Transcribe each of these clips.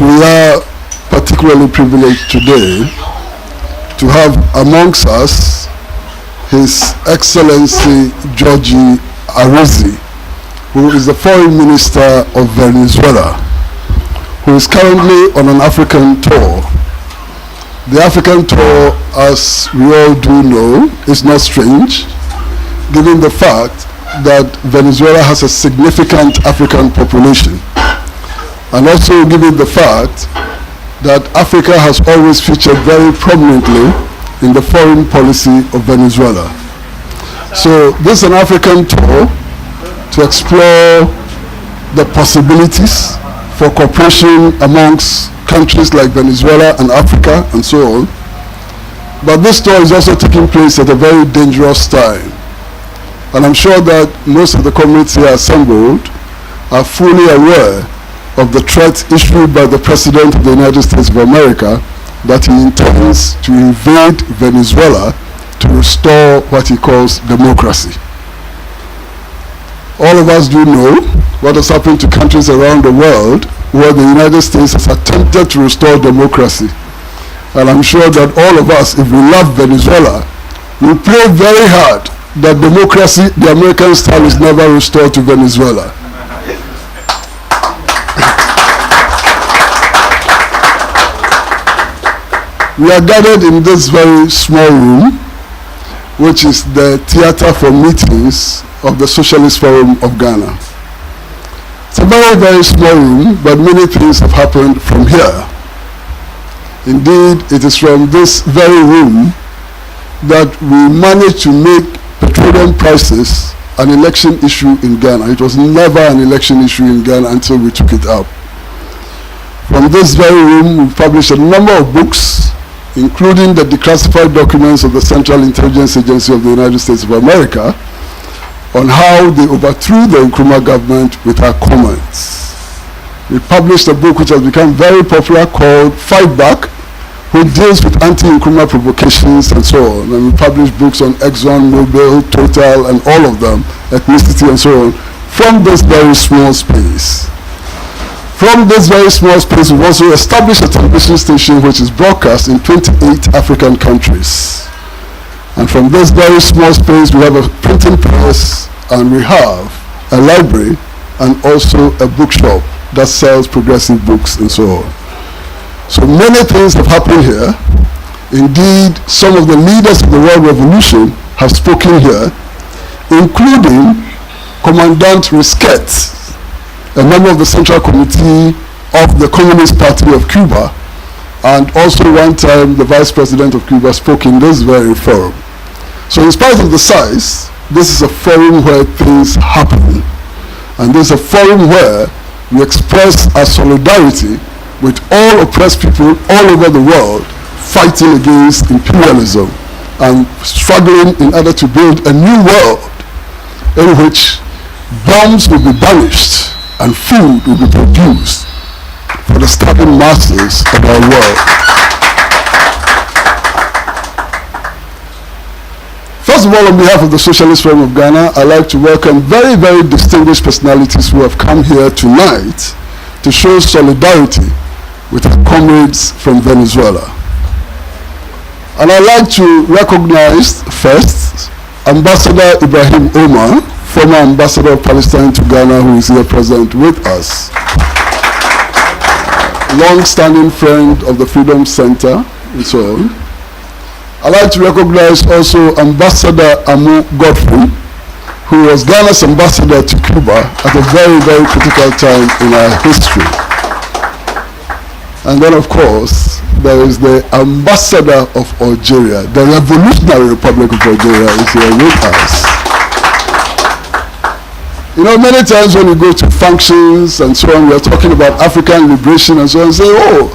we are particularly privileged today to have amongst us His Excellency Jorge Arreaza, who is the Foreign Minister of Venezuela, who is currently on an African tour. The African tour, as we all do know, is not strange, given the fact that Venezuela has a significant African population, and also given the fact that Africa has always featured very prominently in the foreign policy of Venezuela. So this is an African tour to explore the possibilities for cooperation amongst countries like Venezuela and Africa and so on. But this tour is also taking place at a very dangerous time. And I'm sure that most of the comrades here assembled are fully aware of the threat issued by the President of the United States of America that he intends to invade Venezuela to restore what he calls democracy. All of us do know what has happened to countries around the world where the United States has attempted to restore democracy. And I'm sure that all of us, if we love Venezuela, will pray very hard that democracy, the American style, is never restored to Venezuela. We are gathered in this very small room, which is the theater for meetings of the Socialist Forum of Ghana. It's a very, very small room, but many things have happened from here. Indeed, it is from this very room that we managed to make petroleum prices an election issue in Ghana. It was never an election issue in Ghana until we took it up. From this very room, we published a number of books, including the declassified documents of the Central Intelligence Agency of the United States of America, on how they overthrew the Nkrumah government with our comments. We published a book which has become very popular called Fight Back, which deals with anti-Nkrumah provocations and so on. And we published books on Exxon, Mobil, Total, and all of them, ethnicity and so on, from this very small space. From this very small space, we've also established a television station which is broadcast in 28 African countries. And from this very small space, we have a printing press, and we have a library, and also a bookshop that sells progressive books and so on. So many things have happened here. Indeed, some of the leaders of the World Revolution have spoken here, including Commandant Risquet, a member of the Central Committee of the Communist Party of Cuba, and also one time the Vice President of Cuba spoke in this very forum. So in spite of the size, this is a forum where things happen. And this is a forum where we express our solidarity with all oppressed people all over the world fighting against imperialism and struggling in order to build a new world in which bombs will be banished and food will be produced for the starving masses of our world. First of all, on behalf of the Socialist Forum of Ghana, I'd like to welcome very, very distinguished personalities who have come here tonight to show solidarity with our comrades from Venezuela. And I'd like to recognize first Ambassador Ibrahim Omar, former Ambassador of Palestine to Ghana, who is here present with us. Long-standing friend of the Freedom Center and so on. I'd like to recognize also Ambassador Amu Godfrey, who was Ghana's ambassador to Cuba at a very, very critical time in our history. And then, of course, there is the ambassador of Algeria, the Revolutionary Republic of Algeria is here with us. You know, many times when we go to functions and so on, we are talking about African liberation and so on, and say, oh,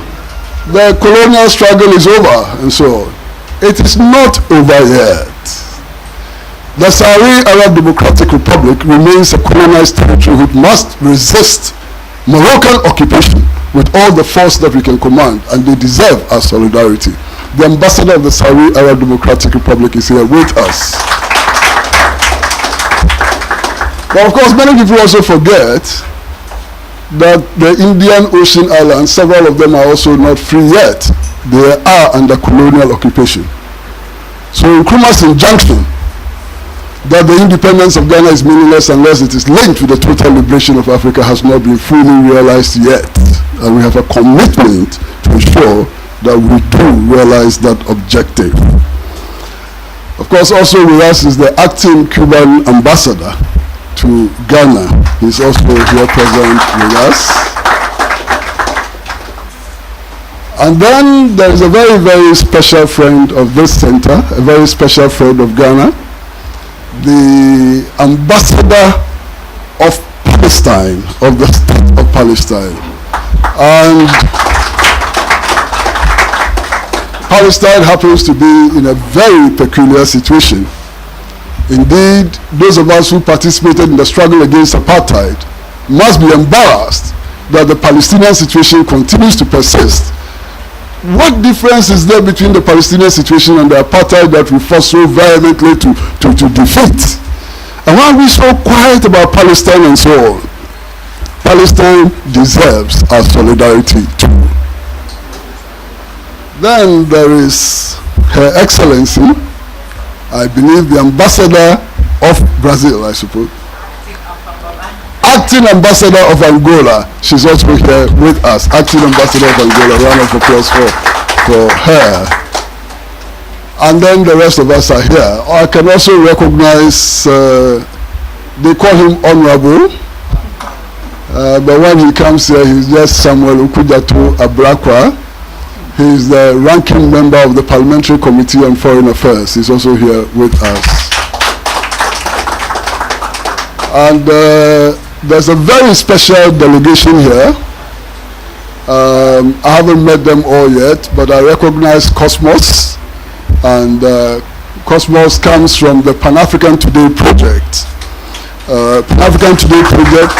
the colonial struggle is over and so on. It is not over yet. The Sahrawi Arab Democratic Republic remains a colonized territory which must resist Moroccan occupation with all the force that we can command, and they deserve our solidarity. The ambassador of the Sahrawi Arab Democratic Republic is here with us. But of course, many people also forget that the Indian Ocean islands, several of them are also not free yet. They are under colonial occupation. So Nkrumah's injunction that the independence of Ghana is meaningless unless it is linked with the total liberation of Africa has not been fully realized yet. And we have a commitment to ensure that we do realize that objective. Of course, also with us is the acting Cuban ambassador to Ghana. He's also here present with us. And then there is a very, very special friend of this center, a very special friend of Ghana, the ambassador of Palestine, of the state of Palestine. And Palestine happens to be in a very peculiar situation. Indeed, those of us who participated in the struggle against apartheid must be embarrassed that the Palestinian situation continues to persist. What difference is there between the Palestinian situation and the apartheid that we fought so vehemently to defeat? And why are we so quiet about Palestine and so on? Palestine deserves our solidarity too. Then there is Her Excellency, I believe the ambassador of Brazil, I suppose. Acting ambassador of Angola. She's also here with us. Acting ambassador of Angola. Round of applause for her. And then the rest of us are here. I can also recognize, they call him Honorable, but when he comes here, he's just Samuel Ukujato Abrakwa. He's the ranking member of the Parliamentary Committee on Foreign Affairs. He's also here with us. And there's a very special delegation here. I haven't met them all yet, but I recognize Cosmos. And Cosmos comes from the Pan-African Today project. Pan-African Today project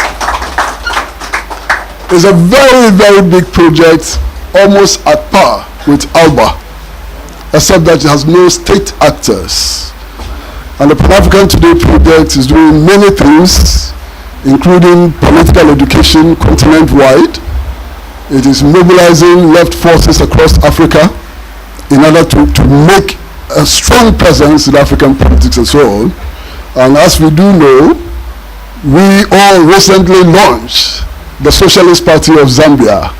is a very, very big project, almost at par with ALBA, except that it has no state actors. And the Pan-African Today project is doing many things, including political education continent-wide. It is mobilizing left forces across Africa in order to make a strong presence in African politics and so on. And as we do know, we all recently launched the Socialist Party of Zambia.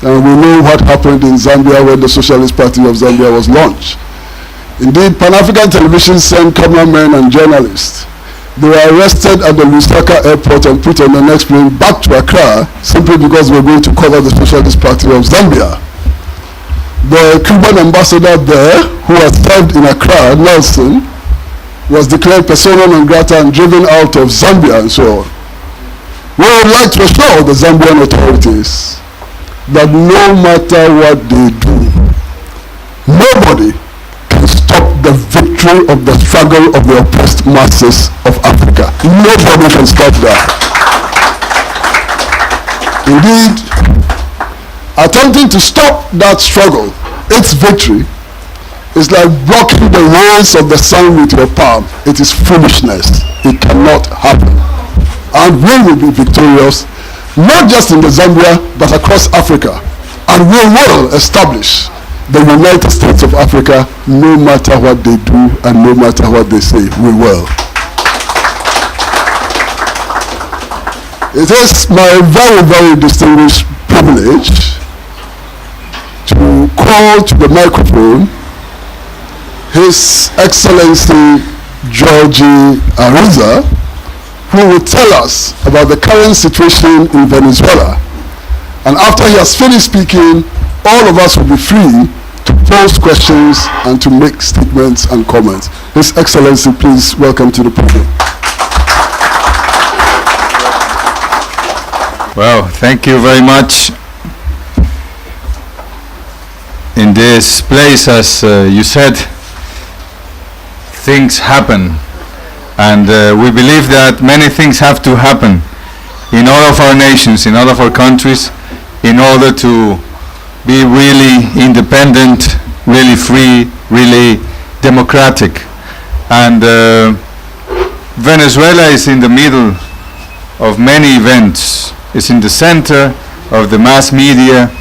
And we know what happened in Zambia when the Socialist Party of Zambia was launched. Indeed, Pan-African Television sent cameramen and journalists. They were arrested at the Lusaka airport and put on the next plane back to Accra simply because they were going to cover the Socialist Party of Zambia. The Cuban ambassador there, who had served in Accra, Nelson, was declared persona non grata and driven out of Zambia and so on. We would like to assure the Zambian authorities that no matter what they do, nobody can stop the victory of the struggle of the oppressed masses of Africa. Nobody can stop that. Indeed, attempting to stop that struggle, its victory, is like blocking the rays of the sun with your palm. It is foolishness. It cannot happen. And we will be victorious, not just in the Zambia, but across Africa. And we will establish the United States of Africa, no matter what they do and no matter what they say. We will. It is my very, very distinguished privilege to call to the microphone His Excellency Jorge Arreaza, who will tell us about the current situation in Venezuela. And after he has finished speaking, all of us will be free to pose questions and to make statements and comments. His Excellency, please welcome to the podium. Well, thank you very much. In this place, as you said, things happen. And we believe that many things have to happen in all of our nations, in all of our countries, in order to be really independent, really free, really democratic. And Venezuela is in the middle of many events It's in the center of the mass media.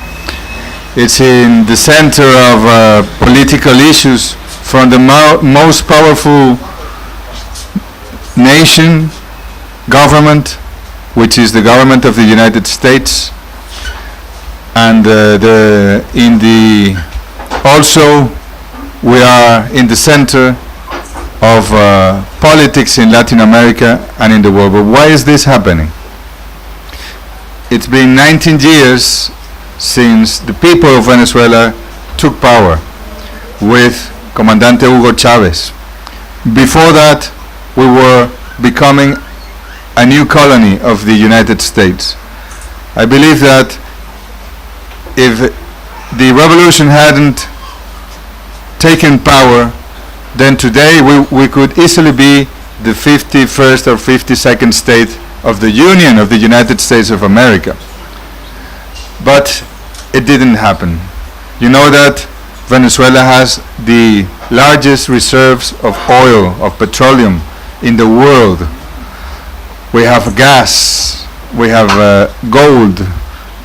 It's in the center of political issues from the most powerful nation, government, which is the government of the United States, and also we are in the center of politics in Latin America and in the world. But why is this happening? It's been 19 years since the people of Venezuela took power with Comandante Hugo Chavez. Before that, we were becoming a new colony of the United States. I believe that if the revolution hadn't taken power, then today we could easily be the 51st or 52nd state of the Union of the United States of America. But it didn't happen. You know that Venezuela has the largest reserves of oil, of petroleum in the world. We have gas, we have gold,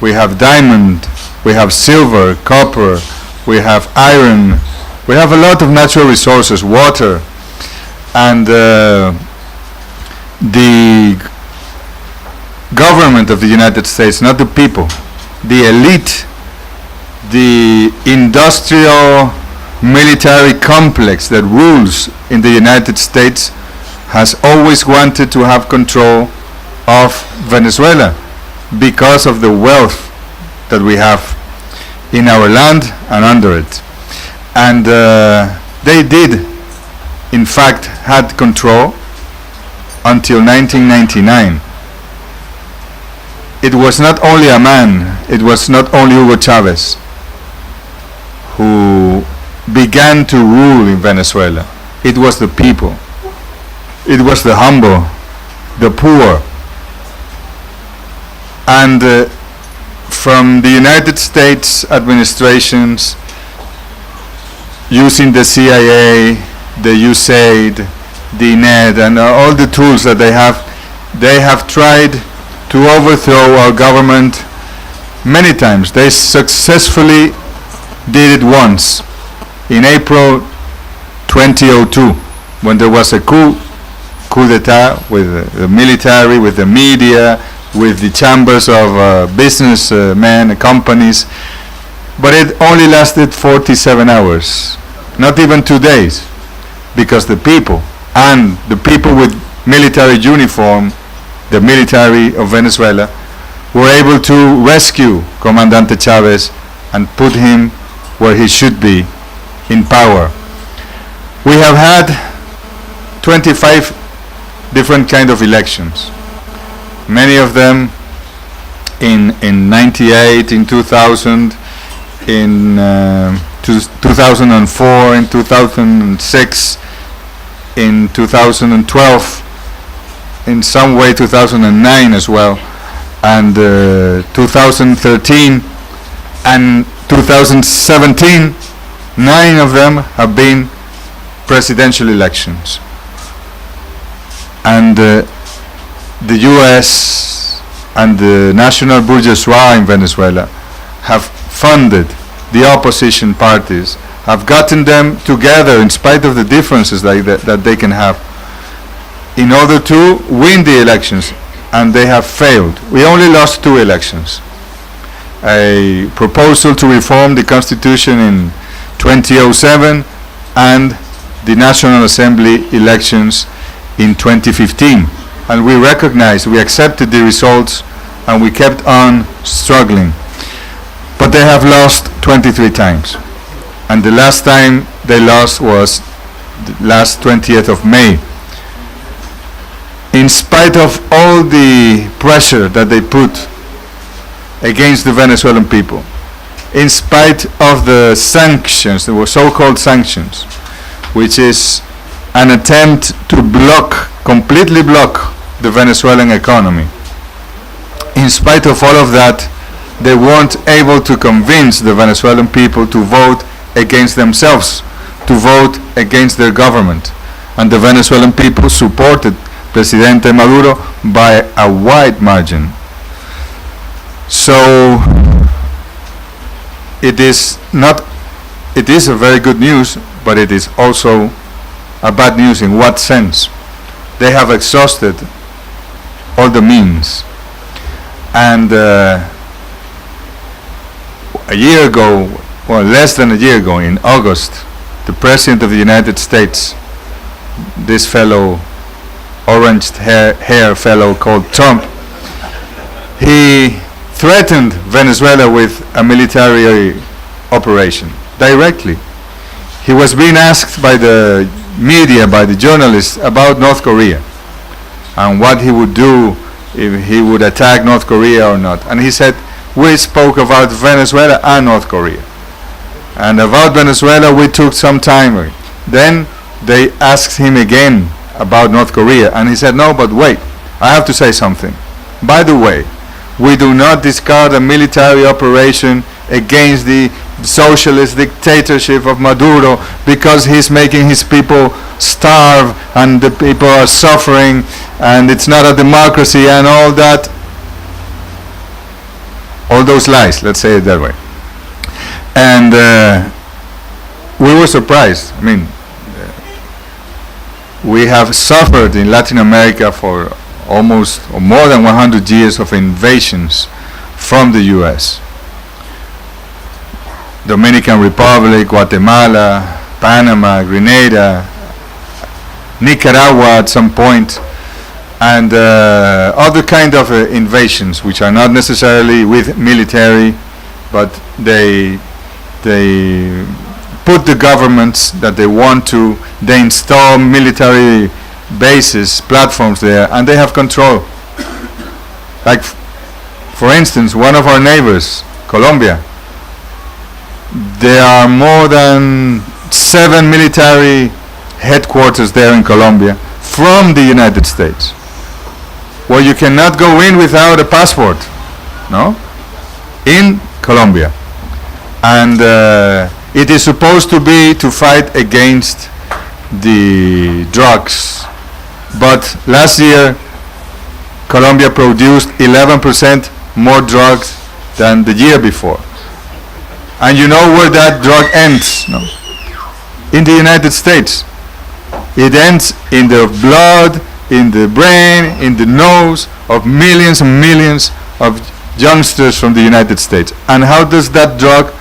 we have diamond, we have silver, copper, we have iron, we have a lot of natural resources, water, and the government of the United States, not the people, the elite, the industrial military complex that rules in the United States has always wanted to have control of Venezuela because of the wealth that we have in our land and under it. And they did, in fact, had control until 1999. It was not only a man, it was not only Hugo Chavez who began to rule in Venezuela. It was the people. It was the humble, the poor. And from the United States administrations, using the CIA, the USAID, the NED, and all the tools that they have tried to overthrow our government many times. They successfully did it once in April 2002, when there was a coup d'etat with the military, with the media, with the chambers of businessmen, companies, but it only lasted 47 hours, not even 2 days, because the people and the people with military uniform, the military of Venezuela, were able to rescue Comandante Chavez and put him where he should be, in power. We have had 25 different kind of elections, many of them in 98, in 2000, in 2004, in 2006, in 2012, in some way 2009 as well, and 2013 and 2017. 9 of them have been presidential elections. And the US and the national bourgeoisie in Venezuela have funded the opposition parties, have gotten them together in spite of the differences that they can have, in order to win the elections, and they have failed. We only lost 2 elections. A proposal to reform the Constitution in 2007 and the National Assembly elections in 2015. And we accepted the results, and we kept on struggling. But they have lost 23 times. And the last time they lost was the last 20th of May. In spite of all the pressure that they put against the Venezuelan people, in spite of the sanctions, there were so-called sanctions, which is an attempt to completely block the Venezuelan economy. In spite of all of that, they weren't able to convince the Venezuelan people to vote against themselves, to vote against their government. And the Venezuelan people supported Presidente Maduro by a wide margin. So it is a very good news, but it is also a bad news. In what sense? They have exhausted all the means. And a year ago, well, less than a year ago, in August, the President of the United States, this fellow, orange hair fellow called Trump, he threatened Venezuela with a military operation directly. He was being asked by the media, by the journalists, about North Korea and what he would do if he would attack North Korea or not. And he said, we spoke about Venezuela and North Korea. And about Venezuela we took some time. Then they asked him again about North Korea, and he said, no, but wait, I have to say something. By the way, we do not discard a military operation against the socialist dictatorship of Maduro because he's making his people starve and the people are suffering and it's not a democracy and all that. All those lies, let's say it that way. And we were surprised. I mean, we have suffered in Latin America for almost or more than 100 years of invasions from the US. Dominican Republic, Guatemala, Panama, Grenada, Nicaragua at some point, and other kind of invasions which are not necessarily with military, but they put the governments that they want to, they install military bases, platforms there, and they have control. Like, for instance, one of our neighbors, Colombia, there are more than 7 military headquarters there in Colombia from the United States, where you cannot go in without a passport, no? In Colombia. And it is supposed to be to fight against the drugs. But last year, Colombia produced 11% more drugs than the year before. And you know where that drug ends? No? In the United States. It ends in the blood, in the brain, in the nose of millions and millions of youngsters from the United States. And how does that drug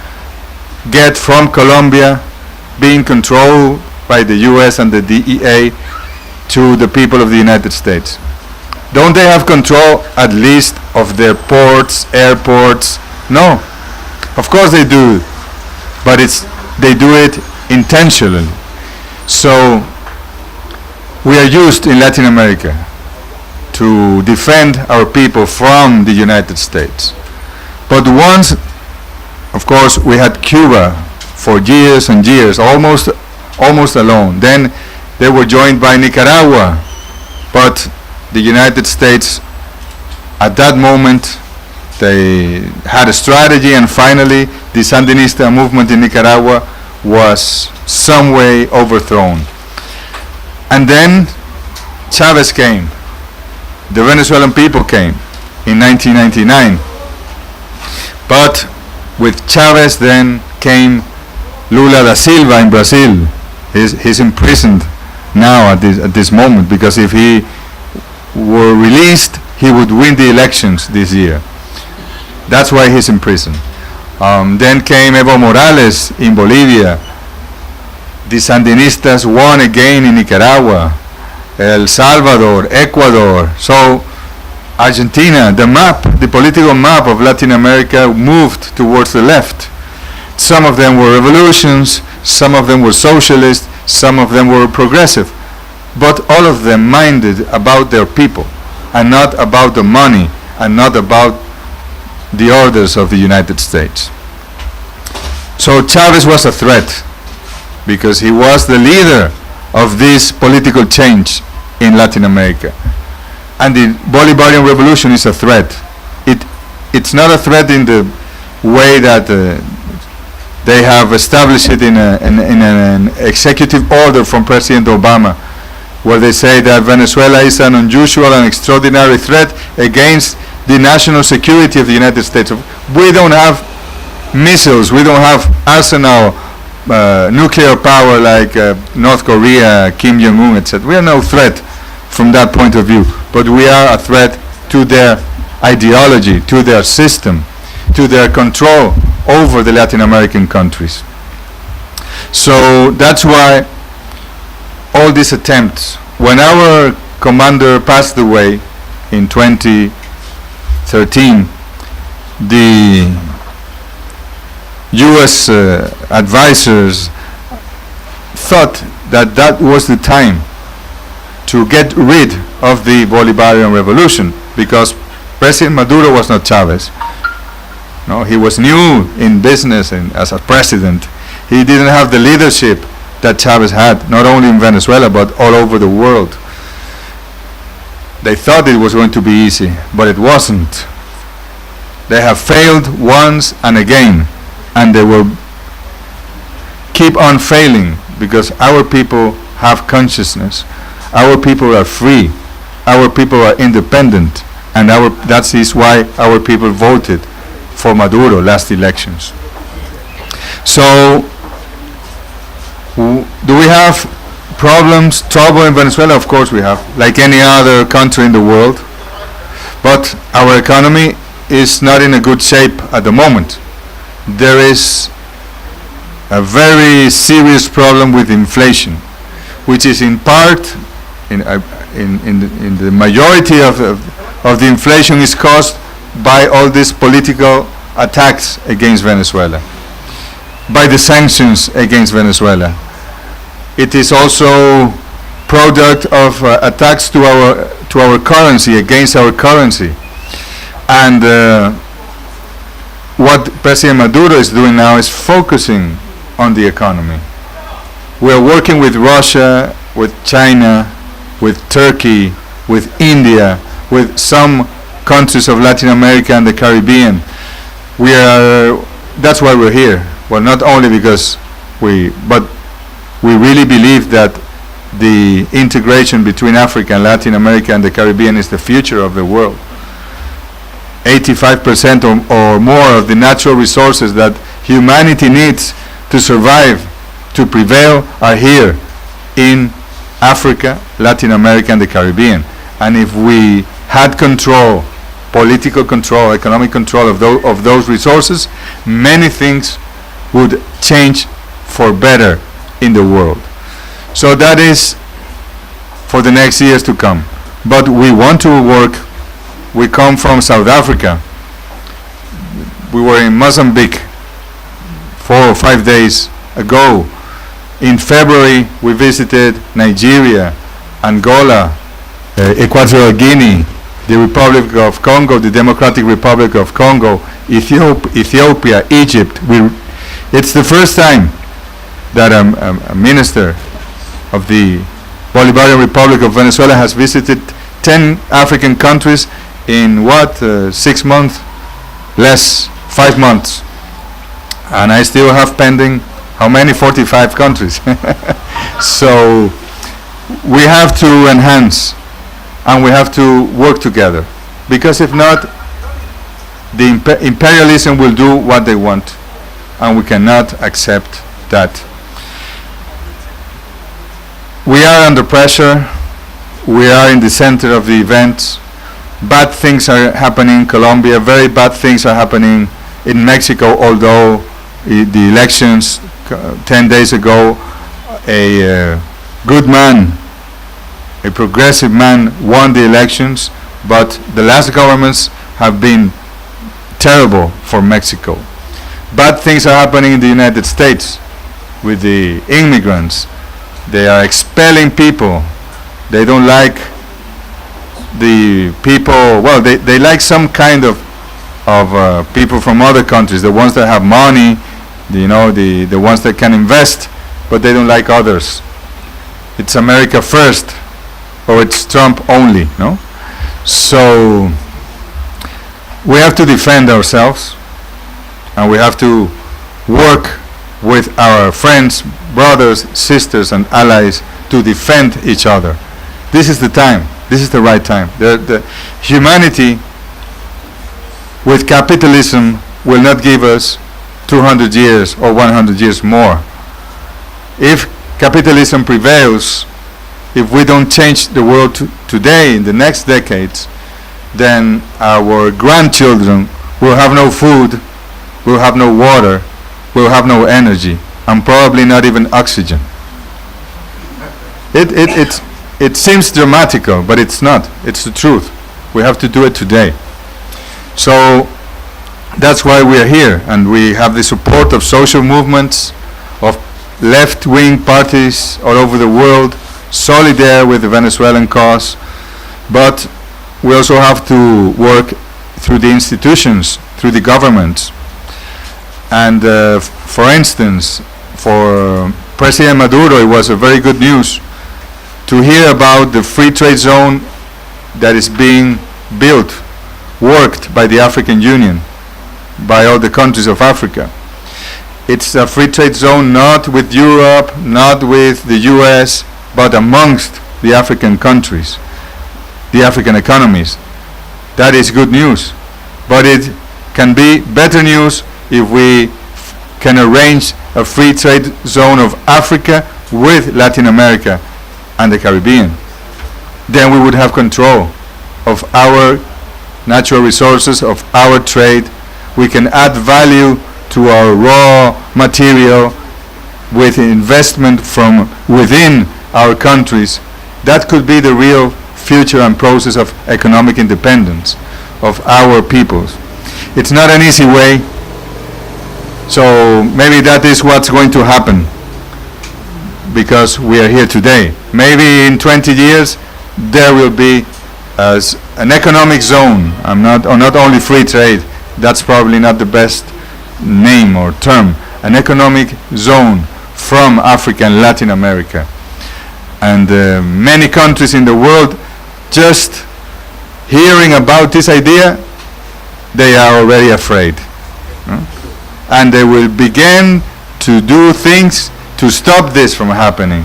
get from Colombia, being controlled by the US and the DEA, to the people of the United States? Don't they have control at least of their ports, airports? No. Of course they do, but they do it intentionally. So we are used in Latin America to defend our people from the United States. But once, of course, we had Cuba for years and years, almost alone. Then they were joined by Nicaragua, but the United States at that moment, they had a strategy, and finally the Sandinista movement in Nicaragua was some way overthrown. And then Chavez came. The Venezuelan people came in 1999. But with Chavez then came Lula da Silva in Brazil. He's imprisoned now at this moment, because if he were released, he would win the elections this year. That's why he's in prison. Then came Evo Morales in Bolivia. The Sandinistas won again in Nicaragua, El Salvador, Ecuador. So Argentina, the political map of Latin America moved towards the left. Some of them were revolutions, some of them were socialist, some of them were progressive. But all of them minded about their people, and not about the money, and not about the orders of the United States. So Chavez was a threat, because he was the leader of this political change in Latin America. And the Bolivarian Revolution is a threat. It's not a threat in the way that they have established it in an executive order from President Obama, where they say that Venezuela is an unusual and extraordinary threat against the national security of the United States. We don't have missiles, we don't have arsenal, nuclear power like North Korea, Kim Jong-un, etc. We are no threat from that point of view, but we are a threat to their ideology, to their system, to their control over the Latin American countries. So that's why all these attempts, when our commander passed away in 2013, the US advisors thought that that was the time to get rid of the Bolivarian revolution, because President Maduro was not Chavez. No, he was new in business and as a president. He didn't have the leadership that Chavez had, not only in Venezuela but all over the world. They thought it was going to be easy, but it wasn't. They have failed once and again, and they will keep on failing, because our people have consciousness, our people are free, our people are independent, and that is why our people voted for Maduro last elections. So, do we have problems, trouble in Venezuela? Of course we have, like any other country in the world, but our economy is not in a good shape at the moment. There is a very serious problem with inflation, which is in part, in the majority of the inflation is caused by all these political attacks against Venezuela, by the sanctions against Venezuela. It is also product of attacks to our currency, against our currency. And what President Maduro is doing now is focusing on the economy. We are working with Russia, with China, with Turkey, with India, with some countries of Latin America and the Caribbean. That's why we're here. Well, not only because but we really believe that the integration between Africa and Latin America and the Caribbean is the future of the world. 85% or more of the natural resources that humanity needs to survive, to prevail, are here in Africa, Latin America, and the Caribbean. And if we had control, political control, economic control of those resources, many things would change for better in the world. So that is for the next years to come. But we want to work. We come from South Africa. We were in Mozambique 4 or 5 days ago. In February, we visited Nigeria, Angola, Equatorial Guinea, the Republic of Congo, the Democratic Republic of Congo, Ethiopia, Egypt. It's the first time that a minister of the Bolivarian Republic of Venezuela has visited 10 African countries in 6 months? Less, 5 months. And I still have pending, how many? 45 countries. So we have to enhance and we have to work together, because if not, the imperialism will do what they want, and we cannot accept that. We are under pressure. We are in the center of the events. Bad things are happening in Colombia. Very bad things are happening in Mexico, although the elections 10 days ago, a good man, a progressive man, won the elections, but the last governments have been terrible for Mexico. Bad things are happening in the United States with the immigrants. They are expelling people. They don't like the people, well, they like some kind of people from other countries, the ones that have money, the ones that can invest, but they don't like others. It's America first, or it's Trump only, no? So we have to defend ourselves, and we have to work with our friends, brothers, sisters, and allies to defend each other. This is the time. This is the right time. The humanity with capitalism will not give us 200 years or 100 years more. If capitalism prevails, if we don't change the world today, in the next decades, then our grandchildren will have no food, will have no water, will have no energy, and probably not even oxygen. It seems dramatical, but it's not. It's the truth. We have to do it today. So that's why we are here, and we have the support of social movements, of left-wing parties all over the world, solidarity with the Venezuelan cause, but we also have to work through the institutions, through the governments. And for instance, for President Maduro, it was a very good news to hear about the free trade zone that is being built, worked by the African Union, by all the countries of Africa. It's a free trade zone not with Europe, not with the US, but amongst the African countries, the African economies. That is good news. But it can be better news if we can arrange a free trade zone of Africa with Latin America and the Caribbean. Then we would have control of our natural resources, of our trade. We can add value to our raw material with investment from within our countries. That could be the real future and process of economic independence of our peoples. It's not an easy way, so maybe that is what's going to happen because we are here today. Maybe in 20 years there will be as an economic zone, not only free trade, that's probably not the best name or term, an economic zone from Africa and Latin America. And many countries in the world, just hearing about this idea, they are already afraid. And they will begin to do things to stop this from happening.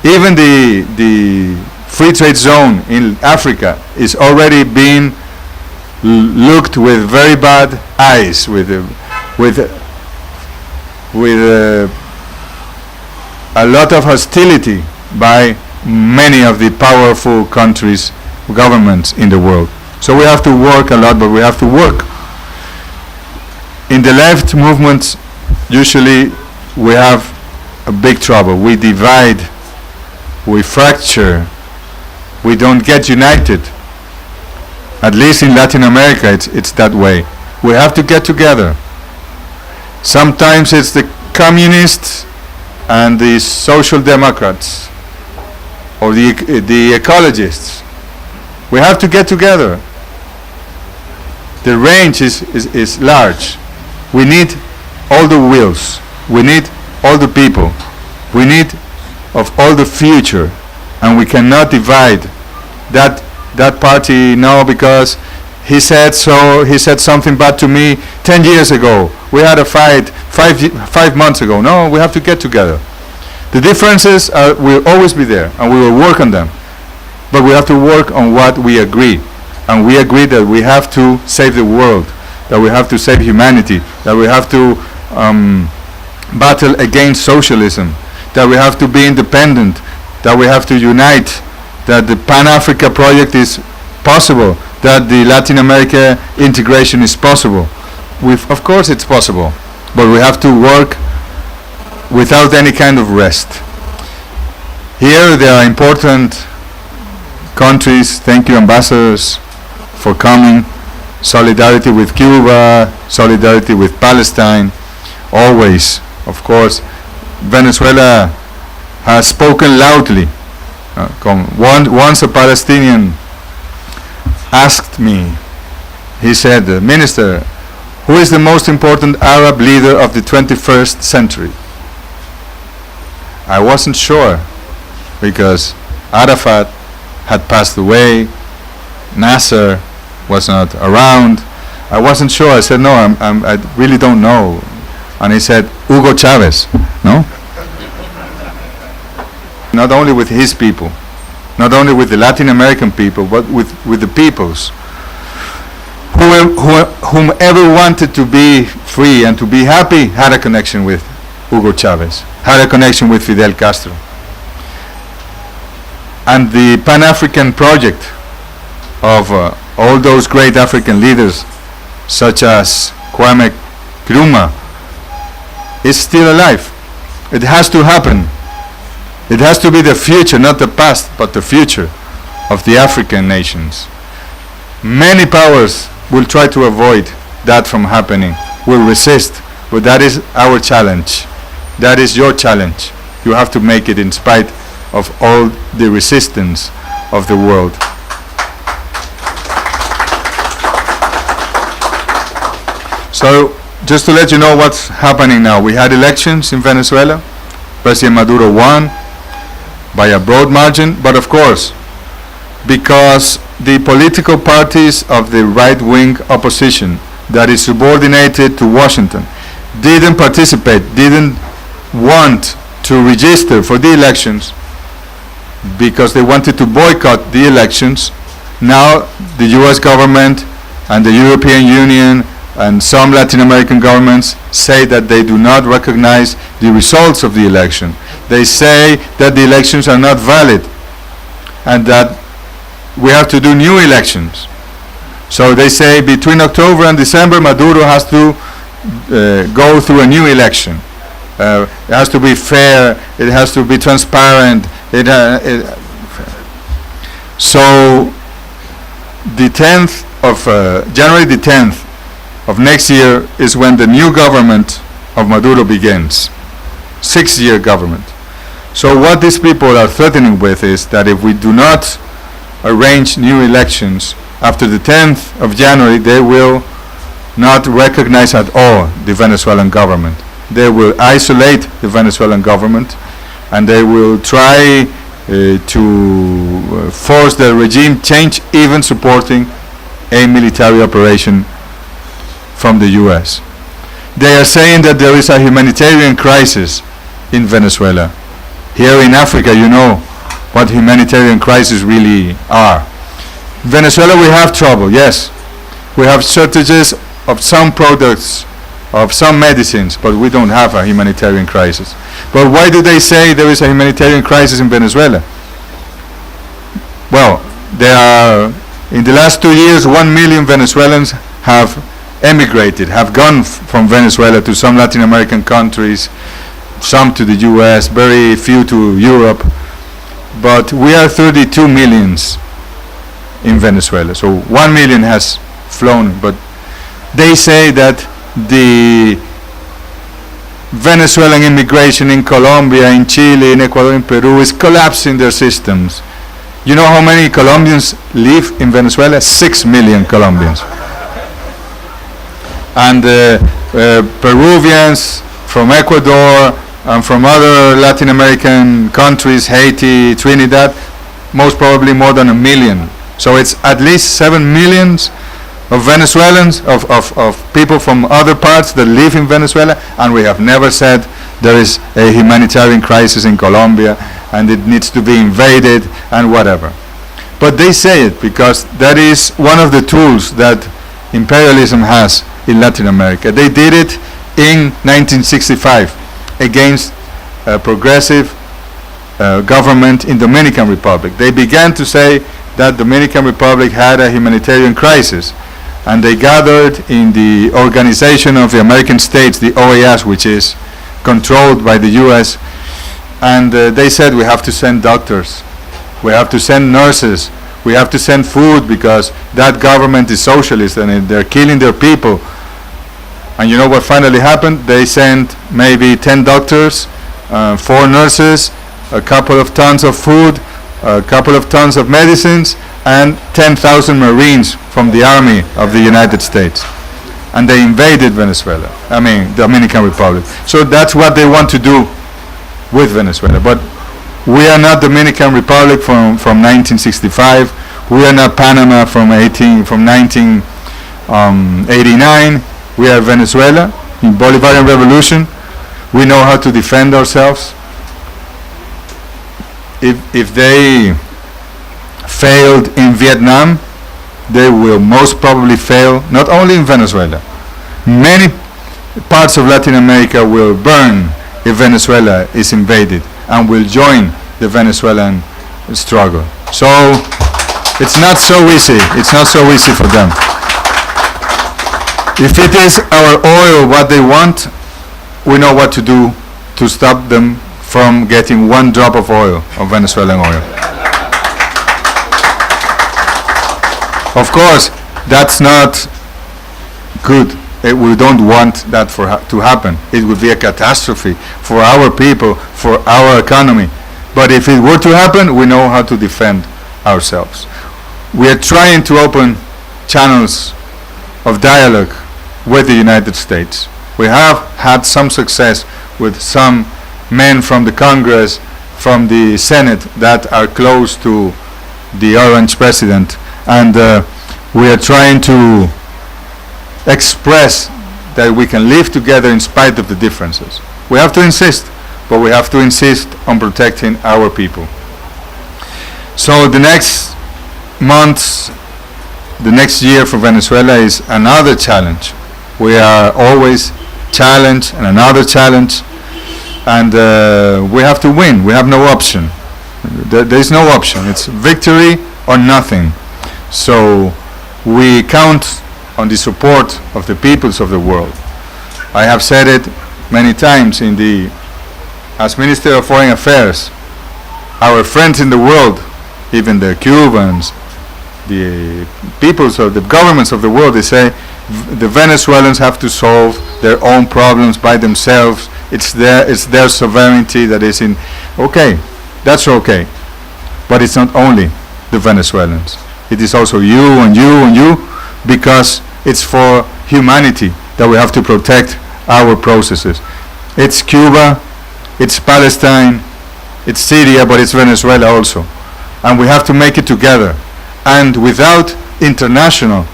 Even the free trade zone in Africa is already being looked with very bad eyes, with a lot of hostility by many of the powerful countries, governments in the world. So we have to work a lot, but we have to work. In the left movements, usually we have a big trouble. We divide, we fracture, we don't get united. At least in Latin America, it's that way. We have to get together. Sometimes it's the communists and the social democrats or the ecologists. We have to get together. The range is large. We need all the wills. We need all the people. We need of all the future, and we cannot divide that party now because he said so. He said something bad to me 10 years ago. We had a fight 5 months ago. No, we have to get together. The differences will always be there, and we will work on them. But we have to work on what we agree, and we agree that we have to save the world, that we have to save humanity, that we have to battle against socialism, that we have to be independent, that we have to unite, that the Pan-Africa project is possible, that the Latin America integration is possible. Of course it's possible, but we have to work without any kind of rest. Here there are important countries. Thank you, ambassadors, for coming. Solidarity with Cuba, solidarity with Palestine, always, of course. Venezuela has spoken loudly. Once a Palestinian asked me, he said, Minister, who is the most important Arab leader of the 21st century? I wasn't sure because Arafat had passed away, Nasser was not around. I wasn't sure. I said, no, I really don't know. And he said, Hugo Chavez. No? Not only with his people, not only with the Latin American people, but with the peoples. whomever wanted to be free and to be happy had a connection with Hugo Chavez, had a connection with Fidel Castro. And the Pan-African project of all those great African leaders, such as Kwame Nkrumah, is still alive. It has to happen. It has to be the future, not the past, but the future of the African nations. Many powers will try to avoid that from happening, will resist, but that is our challenge. That is your challenge. You have to make it in spite of all the resistance of the world. So, just to let you know what's happening now, we had elections in Venezuela. President Maduro won by a broad margin, but of course, because the political parties of the right-wing opposition that is subordinated to Washington didn't participate, didn't want to register for the elections because they wanted to boycott the elections. Now the US government and the European Union and some Latin American governments say that they do not recognize the results of the election. They say that the elections are not valid and that we have to do new elections. So they say between October and December, Maduro has to go through a new election. It has to be fair, it has to be transparent. So the 10th of January the 10th of next year is when the new government of Maduro begins. 6-year government. So what these people are threatening with is that if we do not arrange new elections after the 10th of January, they will not recognize at all the Venezuelan government. They will isolate the Venezuelan government and they will try to force the regime change, even supporting a military operation from the US. They are saying that there is a humanitarian crisis in Venezuela. Here in Africa, you know what humanitarian crises really are. Venezuela, we have trouble, yes. We have shortages of some products, of some medicines, but we don't have a humanitarian crisis. But why do they say there is a humanitarian crisis in Venezuela? Well, there are, in the last 2 years, 1 million Venezuelans have emigrated, have gone from Venezuela to some Latin American countries, some to the US, very few to Europe. But we are 32 millions in Venezuela. So 1 million has flown, but they say that the Venezuelan immigration in Colombia, in Chile, in Ecuador, in Peru is collapsing their systems. You know how many Colombians live in Venezuela? 6 million Colombians. And Peruvians from Ecuador and from other Latin American countries, Haiti, Trinidad, most probably more than 1 million. So it's at least 7 millions of Venezuelans, of people from other parts that live in Venezuela, and we have never said there is a humanitarian crisis in Colombia and it needs to be invaded and whatever. But they say it because that is one of the tools that imperialism has in Latin America. They did it in 1965 against a progressive government in Dominican Republic. They began to say that Dominican Republic had a humanitarian crisis, and they gathered in the Organization of the American States, the OAS, which is controlled by the US, and they said we have to send doctors, we have to send nurses, we have to send food because that government is socialist and they're killing their people. And you know what finally happened? They sent maybe 10 doctors, 4 nurses, a couple of tons of food, a couple of tons of medicines, and 10,000 Marines from the Army of the United States. And they invaded Venezuela, Dominican Republic. So that's what they want to do with Venezuela. But we are not Dominican Republic from 1965. We are not Panama from 1989. We are Venezuela in Bolivarian Revolution. We know how to defend ourselves. If they failed in Vietnam, they will most probably fail, not only in Venezuela. Many parts of Latin America will burn if Venezuela is invaded and will join the Venezuelan struggle. So it's not so easy. It's not so easy for them. If it is our oil what they want, we know what to do to stop them from getting one drop of oil, of Venezuelan oil. Of course, that's not good. We don't want that to happen. It would be a catastrophe for our people, for our economy. But if it were to happen, we know how to defend ourselves. We are trying to open channels of dialogue with the United States. We have had some success with some men from the Congress, from the Senate, that are close to the orange president, and we are trying to express that we can live together in spite of the differences. We have to insist, but we have to insist on protecting our people. So the next months, the next year for Venezuela is another challenge. We are always challenged and another challenge, and we have to win. We have no option. There is no option. It's victory or nothing. So we count on the support of the peoples of the world. I have said it many times as Minister of Foreign Affairs. Our friends in the world, even the Cubans, the peoples of the governments of the world, they say the Venezuelans have to solve their own problems by themselves. It's their sovereignty that is in. Okay, that's okay. But it's not only the Venezuelans. It is also you and you and you, because it's for humanity that we have to protect our processes. It's Cuba, it's Palestine, it's Syria, but it's Venezuela also. And we have to make it together. And without internationalism,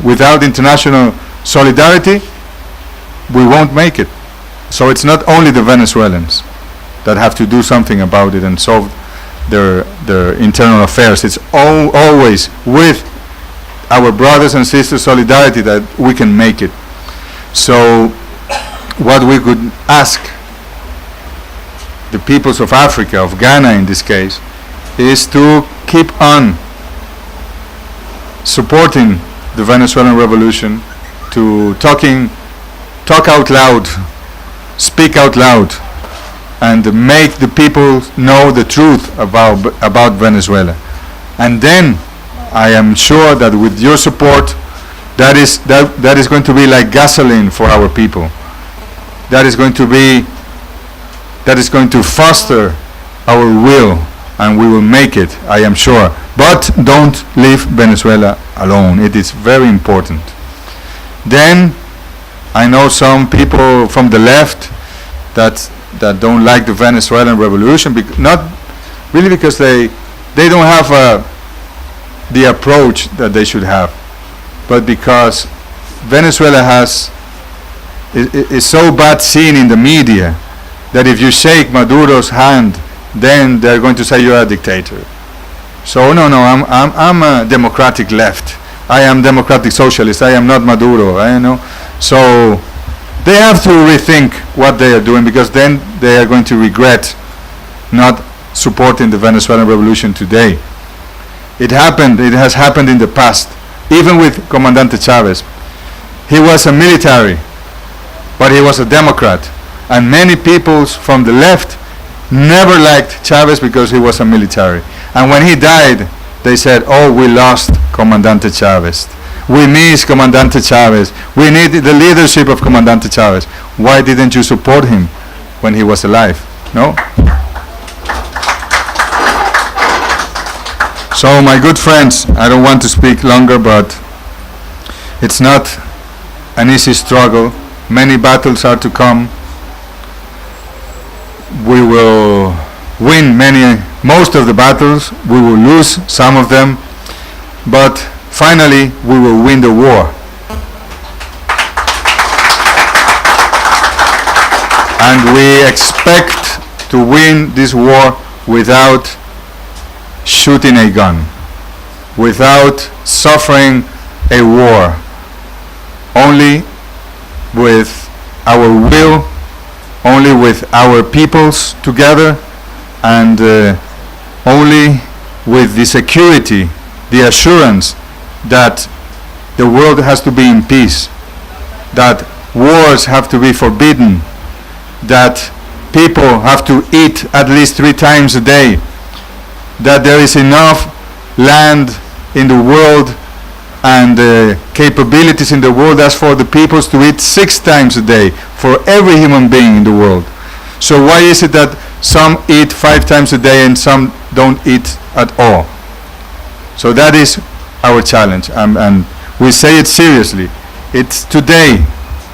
without international solidarity, we won't make it. So it's not only the Venezuelans that have to do something about it and solve their internal affairs. It's always with our brothers and sisters solidarity that we can make it. So what we could ask the peoples of Africa, of Ghana in this case, is to keep on supporting the Venezuelan revolution, to talk out loud, speak out loud, and make the people know the truth about Venezuela. And then I am sure that with your support, that is going to be like gasoline for our people. That is going to foster our will, and we will make it, I am sure. But don't leave Venezuela alone. It is very important. Then I know some people from the left that don't like the Venezuelan revolution, not really because they don't have the approach that they should have, but because Venezuela is so bad seen in the media that if you shake Maduro's hand, then they're going to say you're a dictator. So no, I'm a democratic left. I am democratic socialist. I am not Maduro. So they have to rethink what they are doing, because then they are going to regret not supporting the Venezuelan revolution today. It has happened in the past, even with Comandante Chavez. He was a military, but he was a Democrat. And many people from the left never liked Chavez because he was a military. And when he died, they said, oh, we lost Comandante Chavez. We miss Comandante Chavez. We need the leadership of Comandante Chavez. Why didn't you support him when he was alive? No? So my good friends, I don't want to speak longer, but it's not an easy struggle. Many battles are to come. We will win most of the battles. We will lose some of them, but finally we will win the war. And we expect to win this war without shooting a gun. without suffering a war, only with our will, only with our peoples together, and only with the security, the assurance that the world has to be in peace, that wars have to be forbidden, that people have to eat at least 3 times a day, that there is enough land in the world and capabilities in the world as for the peoples to eat 6 times a day for every human being in the world. So why is it that some eat 5 times a day and some don't eat at all? So that is our challenge, and we say it seriously. It's today,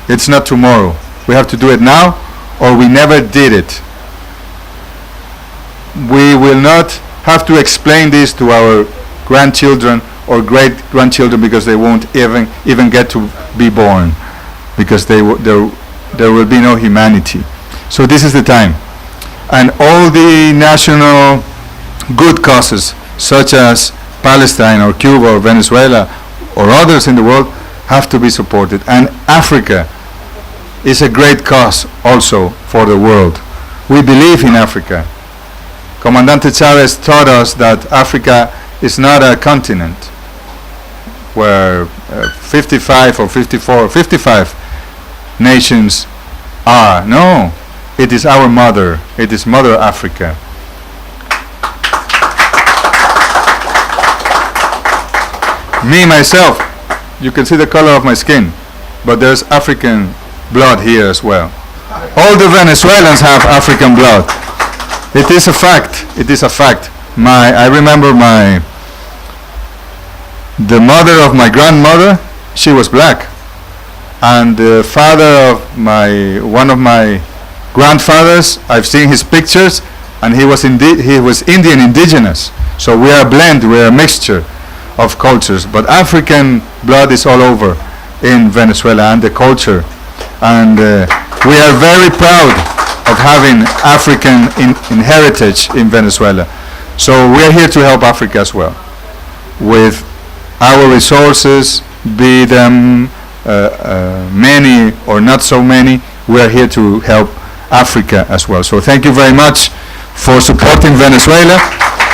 it's not tomorrow. We have to do it now, or we never did it. We will not have to explain this to our grandchildren or great-grandchildren, because they won't even get to be born, because there will be no humanity. So this is the time. And all the national good causes, such as Palestine or Cuba or Venezuela or others in the world, have to be supported. And Africa is a great cause also for the world. We believe in Africa. Comandante Chavez taught us that Africa is not a continent where 55 or 54 or 55 nations are. No, it is our mother. It is Mother Africa. Me, myself, you can see the color of my skin, but there's African blood here as well. All the Venezuelans have African blood. It is a fact. It is a fact. I remember the mother of my grandmother, she was black, and the father of one of my grandfathers, I've seen his pictures, and he was Indian indigenous. So we are a blend, we are a mixture of cultures, but African blood is all over in Venezuela and the culture, and we are very proud of having African in heritage in Venezuela. So we are here to help Africa as well with our resources, be them many or not so many. We are here to help Africa as well. So thank you very much for supporting Venezuela.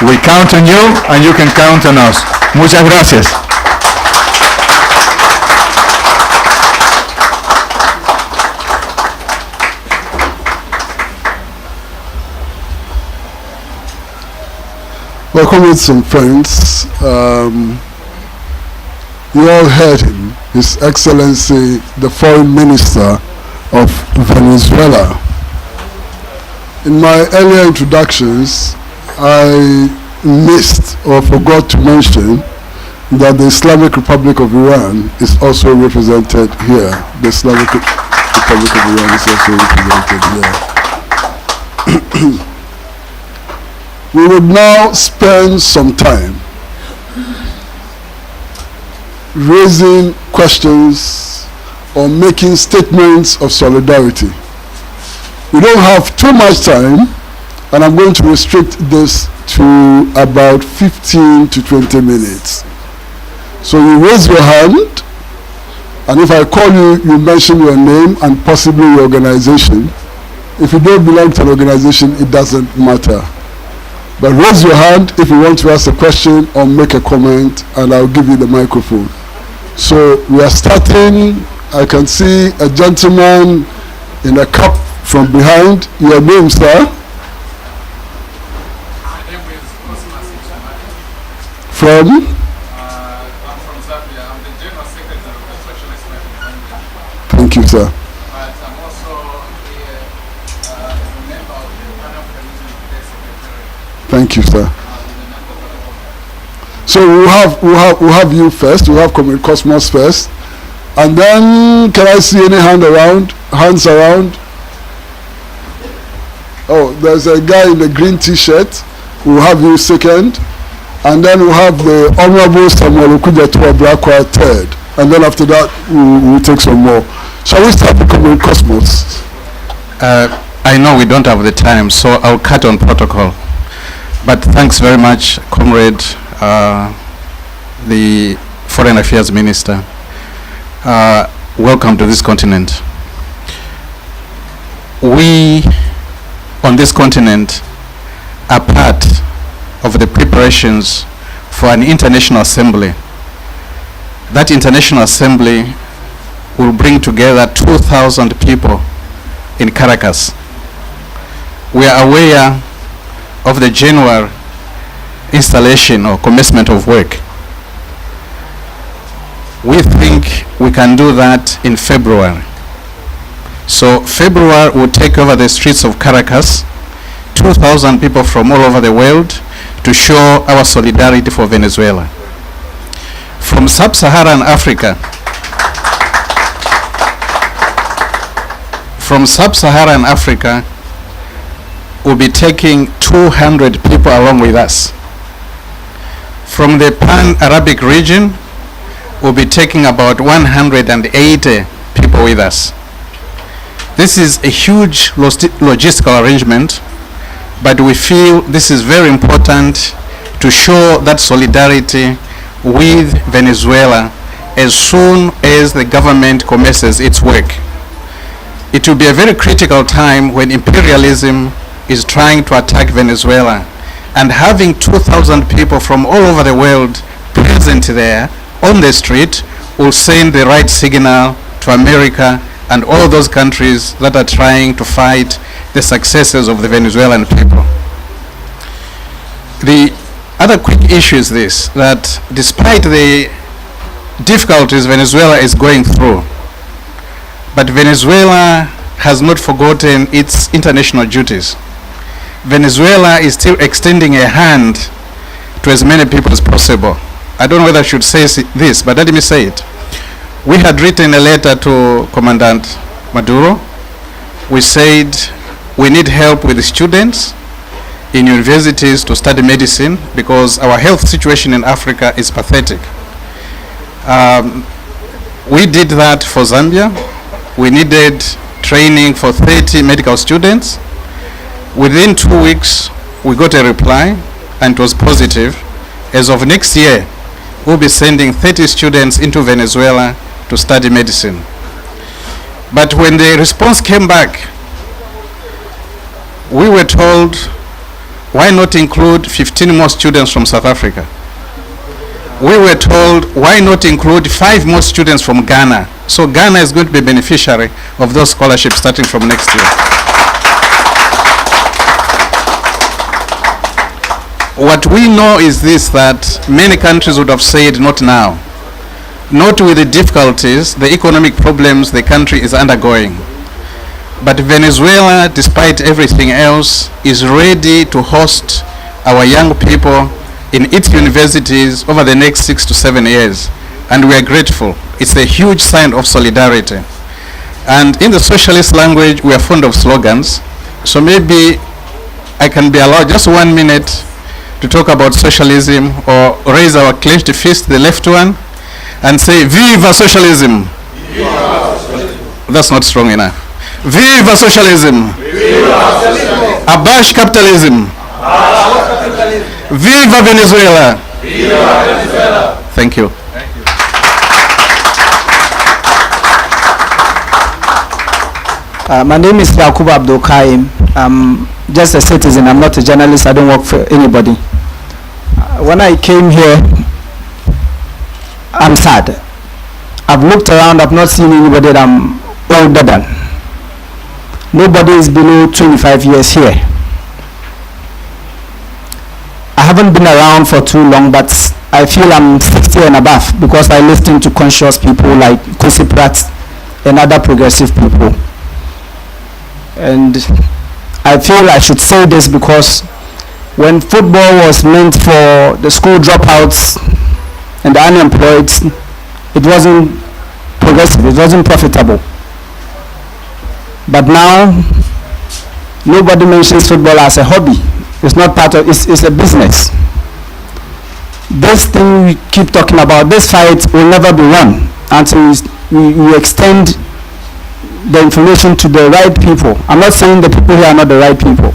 We count on you, and you can count on us. Muchas gracias. Welcome with some friends. You all heard him, His Excellency, the Foreign Minister of Venezuela. In my earlier introductions, I missed or forgot to mention that the Islamic Republic of Iran is also represented here. The Islamic Republic of Iran is also represented here. We would now spend some time raising questions or making statements of solidarity. We don't have too much time, and I'm going to restrict this to about 15 to 20 minutes. So you raise your hand, and if I call you, you mention your name and possibly your organization. If you don't belong to an organization, it doesn't matter. But raise your hand if you want to ask a question or make a comment, and I'll give you the microphone. So we are starting. I can see a gentleman in a cap from behind. Your name, sir? My name is Osman Sichamani. From? I'm from Zambia. I'm the General Secretary of the Socialist Party of Zambia. Thank you, sir. But I'm also a member of the Pan-Africanism Today Secretary. Thank you, sir. So we'll have you first. We'll have Comrade Cosmos first, and then can I see any hands around? Oh, there's a guy in the green T-shirt. We'll have you second, and then we'll have the Honorable Samuel Okujatua Blackwell third, and then after that we'll take some more. Shall we start with Comrade Cosmos? I know we don't have the time, so I'll cut on protocol. But thanks very much, Comrade the Foreign Affairs Minister. Welcome to this continent. We on this continent are part of the preparations for an international assembly. That international assembly will bring together 2,000 people in Caracas. We are aware of the January installation or commencement of work. We think we can do that in February. So February will take over the streets of Caracas, 2,000 people from all over the world, to show our solidarity for Venezuela. From sub-Saharan Africa, we'll be taking 200 people along with us. From the Pan-Arabic region, we'll be taking about 180 people with us. This is a huge logistical arrangement, but we feel this is very important to show that solidarity with Venezuela as soon as the government commences its work. It will be a very critical time when imperialism is trying to attack Venezuela, and having 2,000 people from all over the world present there on the street will send the right signal to America and all those countries that are trying to fight the successes of the Venezuelan people. The other quick issue is this, that despite the difficulties Venezuela is going through, but Venezuela has not forgotten its international duties. Venezuela is still extending a hand to as many people as possible. I don't know whether I should say this, but let me say it. We had written a letter to Commandant Maduro. We said we need help with the students in universities to study medicine because our health situation in Africa is pathetic. We did that for Zambia. We needed training for 30 medical students. Within 2 weeks, we got a reply, and it was positive. As of next year, we'll be sending 30 students into Venezuela to study medicine. But when the response came back, we were told, why not include 15 more students from South Africa? We were told, why not include 5 more students from Ghana? So Ghana is going to be beneficiary of those scholarships starting from next year. What we know is this, that many countries would have said, not now. Not with the difficulties, the economic problems the country is undergoing. But Venezuela, despite everything else, is ready to host our young people in its universities over the next 6 to 7 years. And we are grateful. It's a huge sign of solidarity. And in the socialist language, we are fond of slogans. So maybe I can be allowed just 1 minute to talk about socialism, or raise our clenched fist, the left one, and say, Viva socialism! Viva socialism! That's not strong enough. Viva socialism! Viva socialism! Abash capitalism! Abash capitalism! Viva Venezuela! Viva Venezuela! Thank you. My name is Yakubu Abdul Kaim. I'm just a citizen. I'm not a journalist. I don't work for anybody. When I came here, I'm sad. I've looked around. I've not seen anybody that I'm older than. Nobody is below 25 years here. I haven't been around for too long, but I feel I'm 60 and above because I listen to conscious people like Kwesi Pratt and other progressive people. And I feel I should say this because when football was meant for the school dropouts and the unemployed, it wasn't progressive, it wasn't profitable. But now, nobody mentions football as a hobby. It's not part of, it's a business. This thing we keep talking about, this fight will never be won until we extend the information to the right people. I'm not saying the people here are not the right people.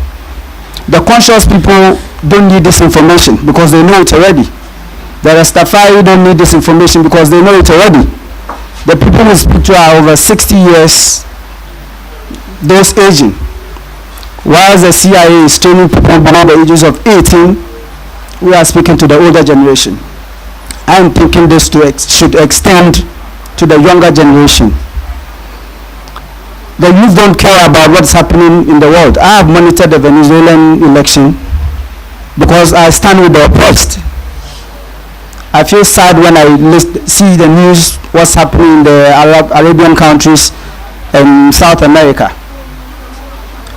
The conscious people don't need this information because they know it already. The Rastafari don't need this information because they know it already. The people we speak to are over 60 years, those aging. Whilst the CIA is training people below the ages of 18, we are speaking to the older generation. I am thinking this should extend to the younger generation. The youth don't care about what's happening in the world. I have monitored the Venezuelan election because I stand with the oppressed. I feel sad when I see the news, what's happening in the Arabian countries and South America.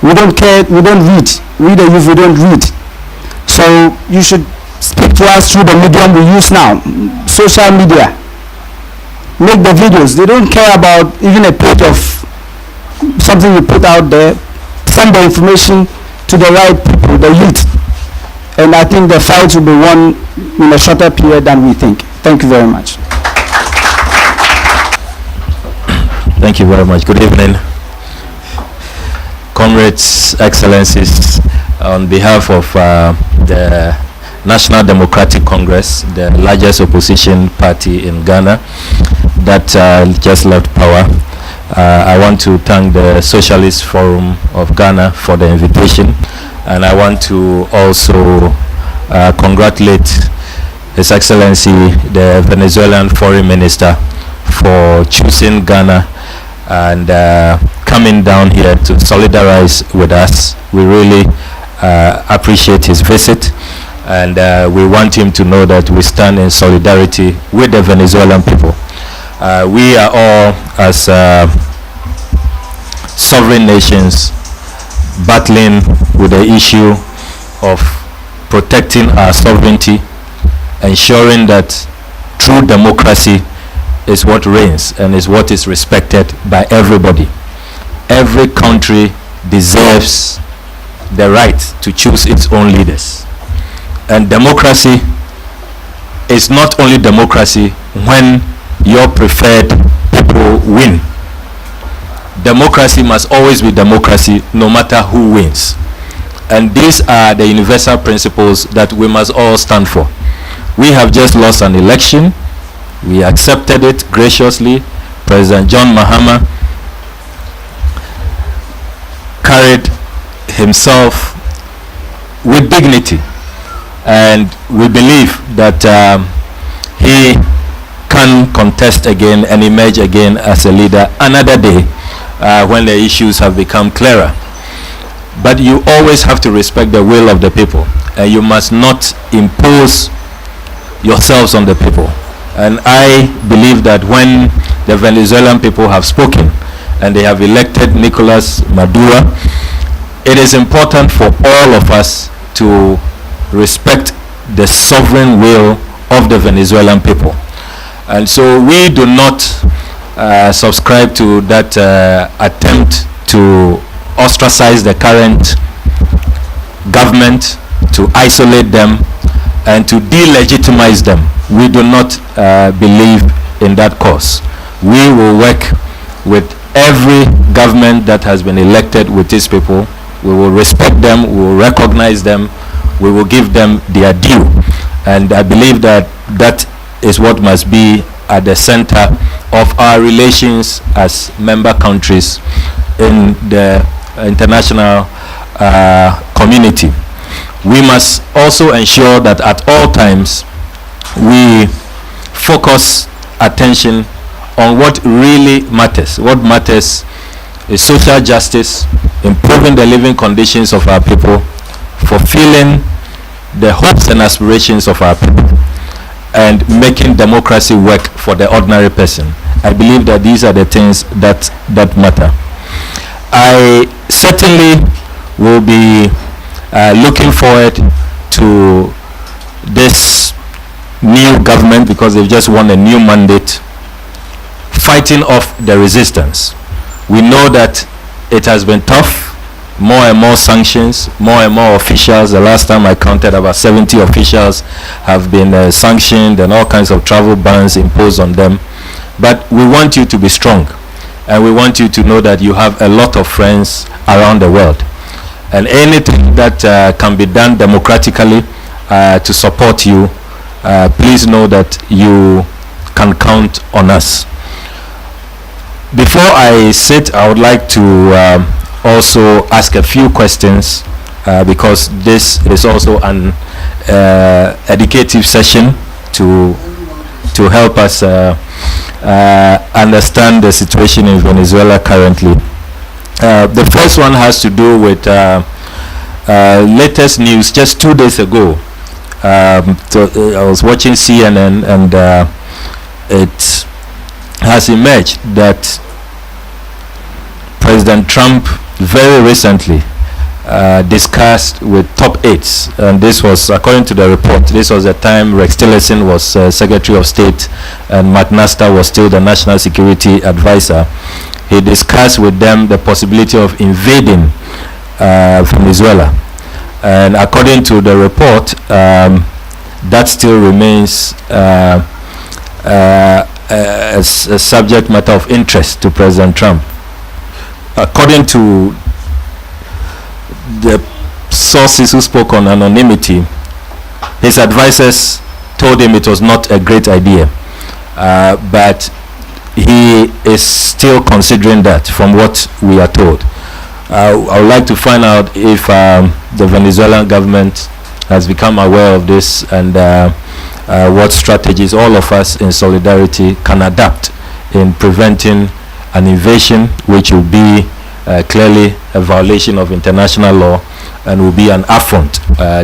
We don't care, we don't read. We the youth, we don't read. So you should speak to us through the medium we use now, social media. Make the videos. They don't care about even a page of something you put out there. Send the information to the right people, the youth. And I think the fight will be won in a shorter period than we think. Thank you very much. Thank you very much. Good evening, comrades, excellencies. On behalf of the National Democratic Congress, the largest opposition party in Ghana that just left power, I want to thank the Socialist Forum of Ghana for the invitation, and I want to also congratulate His Excellency the Venezuelan Foreign Minister for choosing Ghana and coming down here to solidarize with us. We really appreciate his visit, and we want him to know that we stand in solidarity with the Venezuelan people. We are all, as sovereign nations, battling with the issue of protecting our sovereignty, ensuring that true democracy is what reigns and is what is respected by everybody. Every country deserves the right to choose its own leaders. And democracy is not only democracy when your preferred people win. Democracy must always be democracy no matter who wins. And these are the universal principles that we must all stand for. We have just lost an election. We accepted it graciously. President John Mahama carried himself with dignity, and we believe that he can contest again and emerge again as a leader another day when the issues have become clearer. But you always have to respect the will of the people, and you must not impose yourselves on the people. And I believe that when the Venezuelan people have spoken and they have elected Nicolas Maduro, it is important for all of us to respect the sovereign will of the Venezuelan people. And so we do not subscribe to that attempt to ostracize the current government, to isolate them, and to delegitimize them. We do not believe in that cause. We will work with every government that has been elected with these people. We will respect them, we will recognize them, we will give them their due. And I believe that that is what must be at the center of our relations as member countries in the international community. We must also ensure that at all times we focus attention on what really matters. What matters is social justice, improving the living conditions of our people, fulfilling the hopes and aspirations of our people, and making democracy work for the ordinary person. I believe that these are the things that matter. I certainly will be looking forward to this new government, because they've just won a new mandate, fighting off the resistance. We know that it has been tough. More and more sanctions, more and more officials. The last time I counted, about 70 officials have been sanctioned, and all kinds of travel bans imposed on them. But we want you to be strong, and we want you to know that you have a lot of friends around the world, and anything that can be done democratically to support you, please know that you can count on us. Before I sit, I would like to also ask a few questions because this is also an educative session to help us understand the situation in Venezuela currently. The first one has to do with latest news just 2 days ago. I was watching CNN and it has emerged that President Trump very recently discussed with top aides, and this was according to the report. This was the time Rex Tillerson was Secretary of State and Mark Nasser was still the National Security Advisor. He discussed with them the possibility of invading Venezuela, and according to the report, that still remains a subject matter of interest to President Trump. According to the sources who spoke on anonymity, his advisors told him it was not a great idea, but he is still considering that from what we are told. I would like to find out if the Venezuelan government has become aware of this and what strategies all of us in solidarity can adapt in preventing an invasion, which will be clearly a violation of international law and will be an affront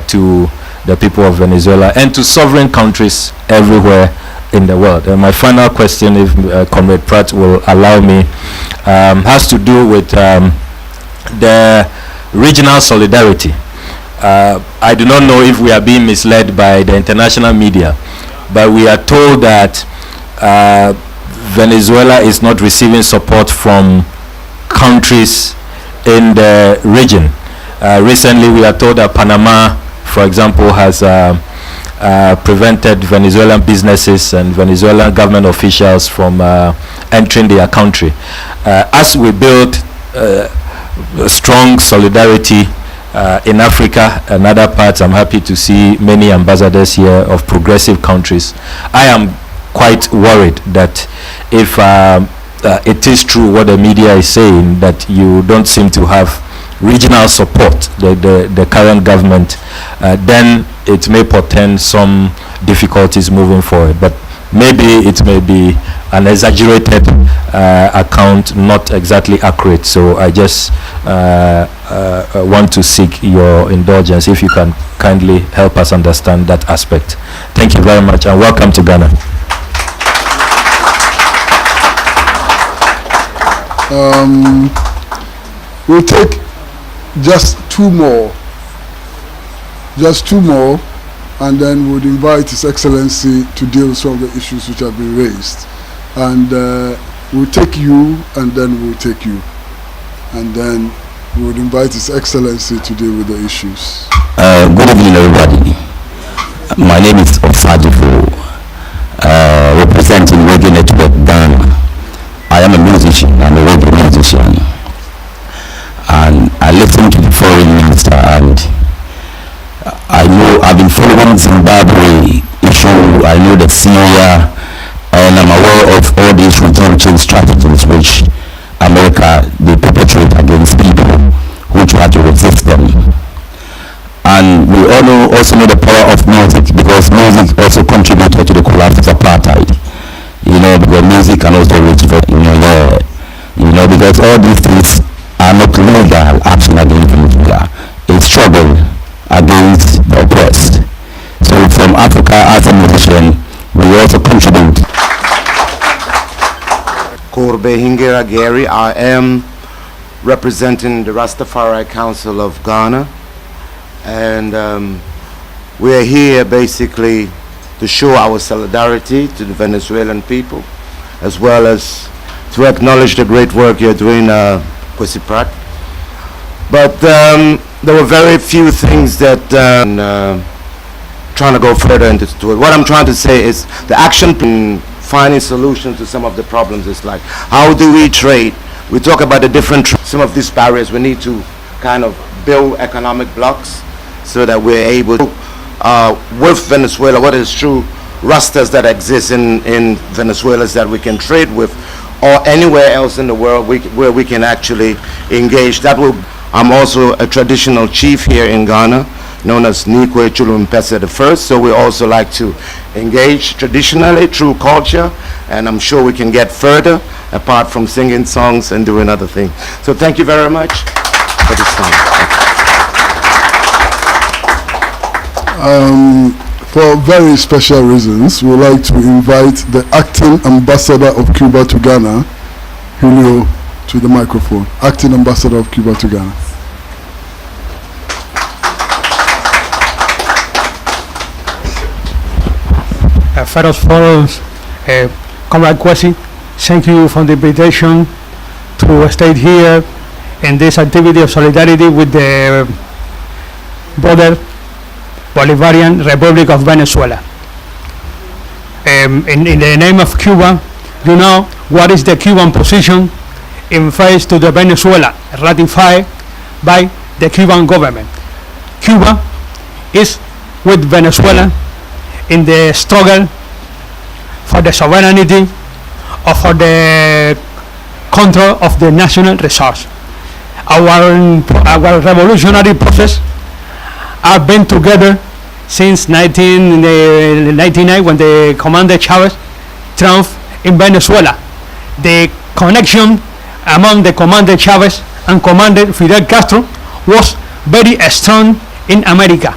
to the people of Venezuela and to sovereign countries everywhere in the world. And my final question, if Comrade Pratt will allow me, has to do with the regional solidarity. I do not know if we are being misled by the international media, but we are told that Venezuela is not receiving support from countries in the region. Recently we are told that Panama, for example, has prevented Venezuelan businesses and Venezuelan government officials from entering their country. As we build strong solidarity in Africa and other parts, I'm happy to see many ambassadors here of progressive countries. I am quite worried that if it is true what the media is saying, that you don't seem to have regional support, the current government, then it may portend some difficulties moving forward. But maybe it may be an exaggerated account, not exactly accurate. So I just want to seek your indulgence if you can kindly help us understand that aspect. Thank you very much and welcome to Ghana. We'll take just two more, and then we'll invite His Excellency to deal with some of the issues which have been raised. And we'll take you, and then we'll take you. And then we would invite His Excellency to deal with the issues. Good evening, everybody. My name is Osadifo, representing Reggae Network Ghana. I am a musician, I'm a reggae musician. And I listened to the foreign minister, and I know I've been following Zimbabwe issue, I know the Syria, and I'm aware of all these retention strategies which America, they perpetrate against people who try to resist them. And we all also know the power of music, because music also contributed to the collapse of apartheid. You know, because music can also reach for, because all these things are not legal action against Venezuela. It's struggle against the oppressed. So from Africa, as a musician, we also contribute. Jorge Arreaza, I am representing the Rastafari Council of Ghana, and we're here basically to show our solidarity to the Venezuelan people, as well as to acknowledge the great work you're doing, Pussy Pratt. But there were very few things that trying to go further into it. What I'm trying to say is the action in finding solutions to some of the problems is like, how do we trade? We talk about the different, some of these barriers. We need to kind of build economic blocks so that we're able to with Venezuela, what is true Rastas that exist in Venezuela that we can trade with, or anywhere else in the world where we can actually engage. I'm also a traditional chief here in Ghana, known as Nikwe Chulumpese I, so we also like to engage traditionally through culture, and I'm sure we can get further apart from singing songs and doing other things. So thank you very much for this time. For very special reasons, we would like to invite the acting ambassador of Cuba to Ghana, Julio, to the microphone. Acting ambassador of Cuba to Ghana. First of all, Comrade Kwesi, thank you for the invitation to stay here in this activity of solidarity with the border Bolivarian Republic of Venezuela. In the name of Cuba, you know what is the Cuban position in face to the Venezuela ratified by the Cuban government. Cuba is with Venezuela in the struggle for the sovereignty or for the control of the national resource. Our revolutionary process have been together since 1999 when the Commander Chavez triumphed in Venezuela. The connection among the Commander Chavez and Commander Fidel Castro was very strong in America.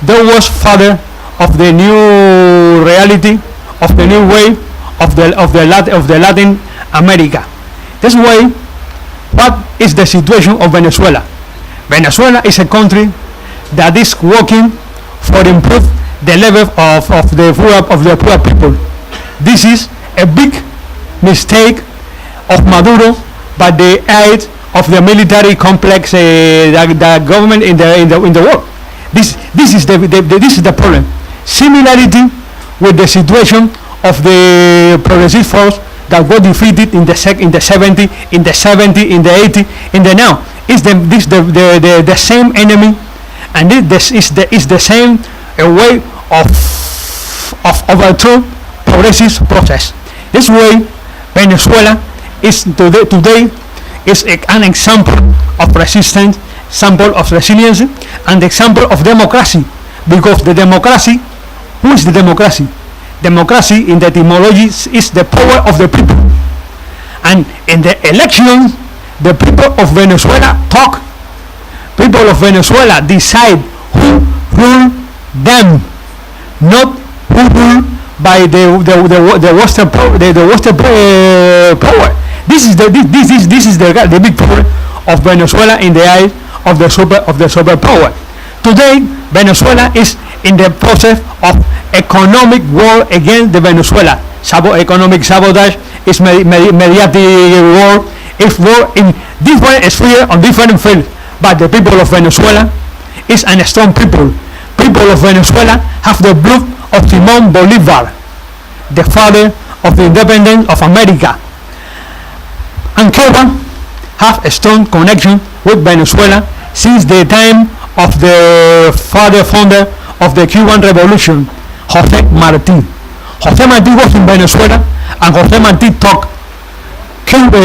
There was father of the new reality, of the new wave of the Latin America. This way, what is the situation of Venezuela? Venezuela is a country that is working for improve the level of the poor people. This is a big mistake of Maduro by the aid of the military complex, the government in the world. This is the problem. Similarity with the situation of the progressive force that got defeated in the 70, in the 80, in the 80, in the now. Is the same enemy, and this is the same way of overthrow progressive process. This way, Venezuela is today is an example of resistance, example of resilience, and example of democracy. Because the democracy, who is the democracy? Democracy in the etymology is the power of the people. And in the elections, the people of Venezuela talk. People of Venezuela decide who rule them, not who rule by the Western power. This is the big problem of Venezuela in the eyes of the superpower. Today, Venezuela is in the process of economic war against the Venezuela. Economic sabotage is mediatic war. It's war in different spheres on different fields. But the people of Venezuela is a strong people. People of Venezuela have the blood of Simón Bolívar, the father of the independence of America. And Cuba have a strong connection with Venezuela since the time of the founder of the Cuban Revolution, José Martí. José Martí was in Venezuela, and José Martí talked. Cuba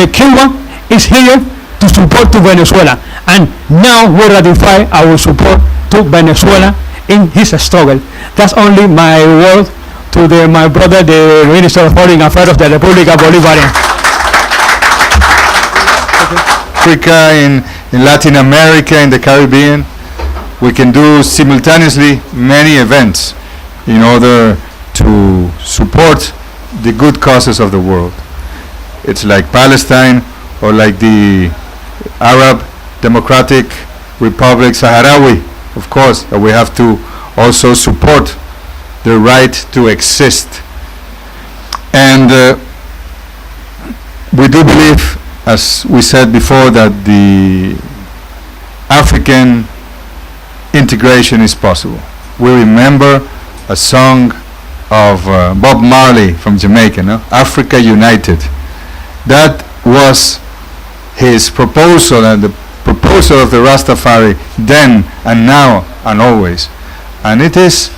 is here to support to Venezuela, and now we ratify our support to Venezuela in his struggle. That's only my word to my brother, the Minister of Foreign Affairs of the República Bolivariana. Africa, in Latin America, in the Caribbean, we can do simultaneously many events in order to support the good causes of the world. It's like Palestine, or like the Arab Democratic Republic Sahrawi, of course, that we have to also support the right to exist. And we do believe, as we said before, that the African integration is possible. We remember a song of Bob Marley from Jamaica, no? Africa United. That was his proposal, and the proposal of the Rastafari then and now and always. And it is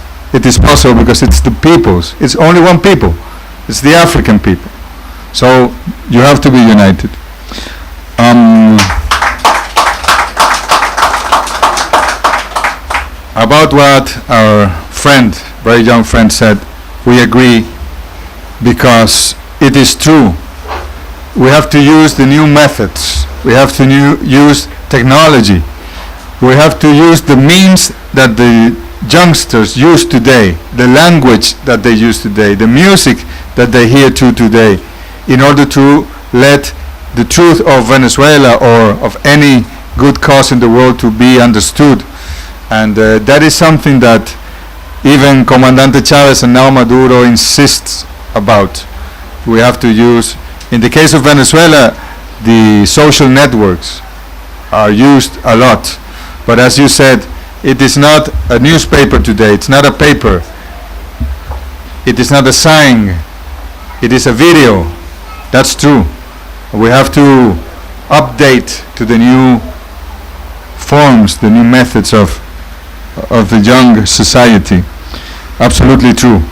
possible because it's the people's. It's only one people. It's the African people. So you have to be united. About what our friend, very young friend said, we agree because it is true. We have to use the new methods. We have to use technology. We have to use the means that the youngsters use today, the language that they use today, the music that they hear today, in order to let the truth of Venezuela or of any good cause in the world to be understood. And that is something that even Comandante Chavez and now Maduro insists about. We have to use, in the case of Venezuela, the social networks are used a lot. But as you said, it is not a newspaper today, it's not a paper, it is not a sign, it is a video. That's true. We have to update to the new forms, the new methods of the young society. Absolutely true.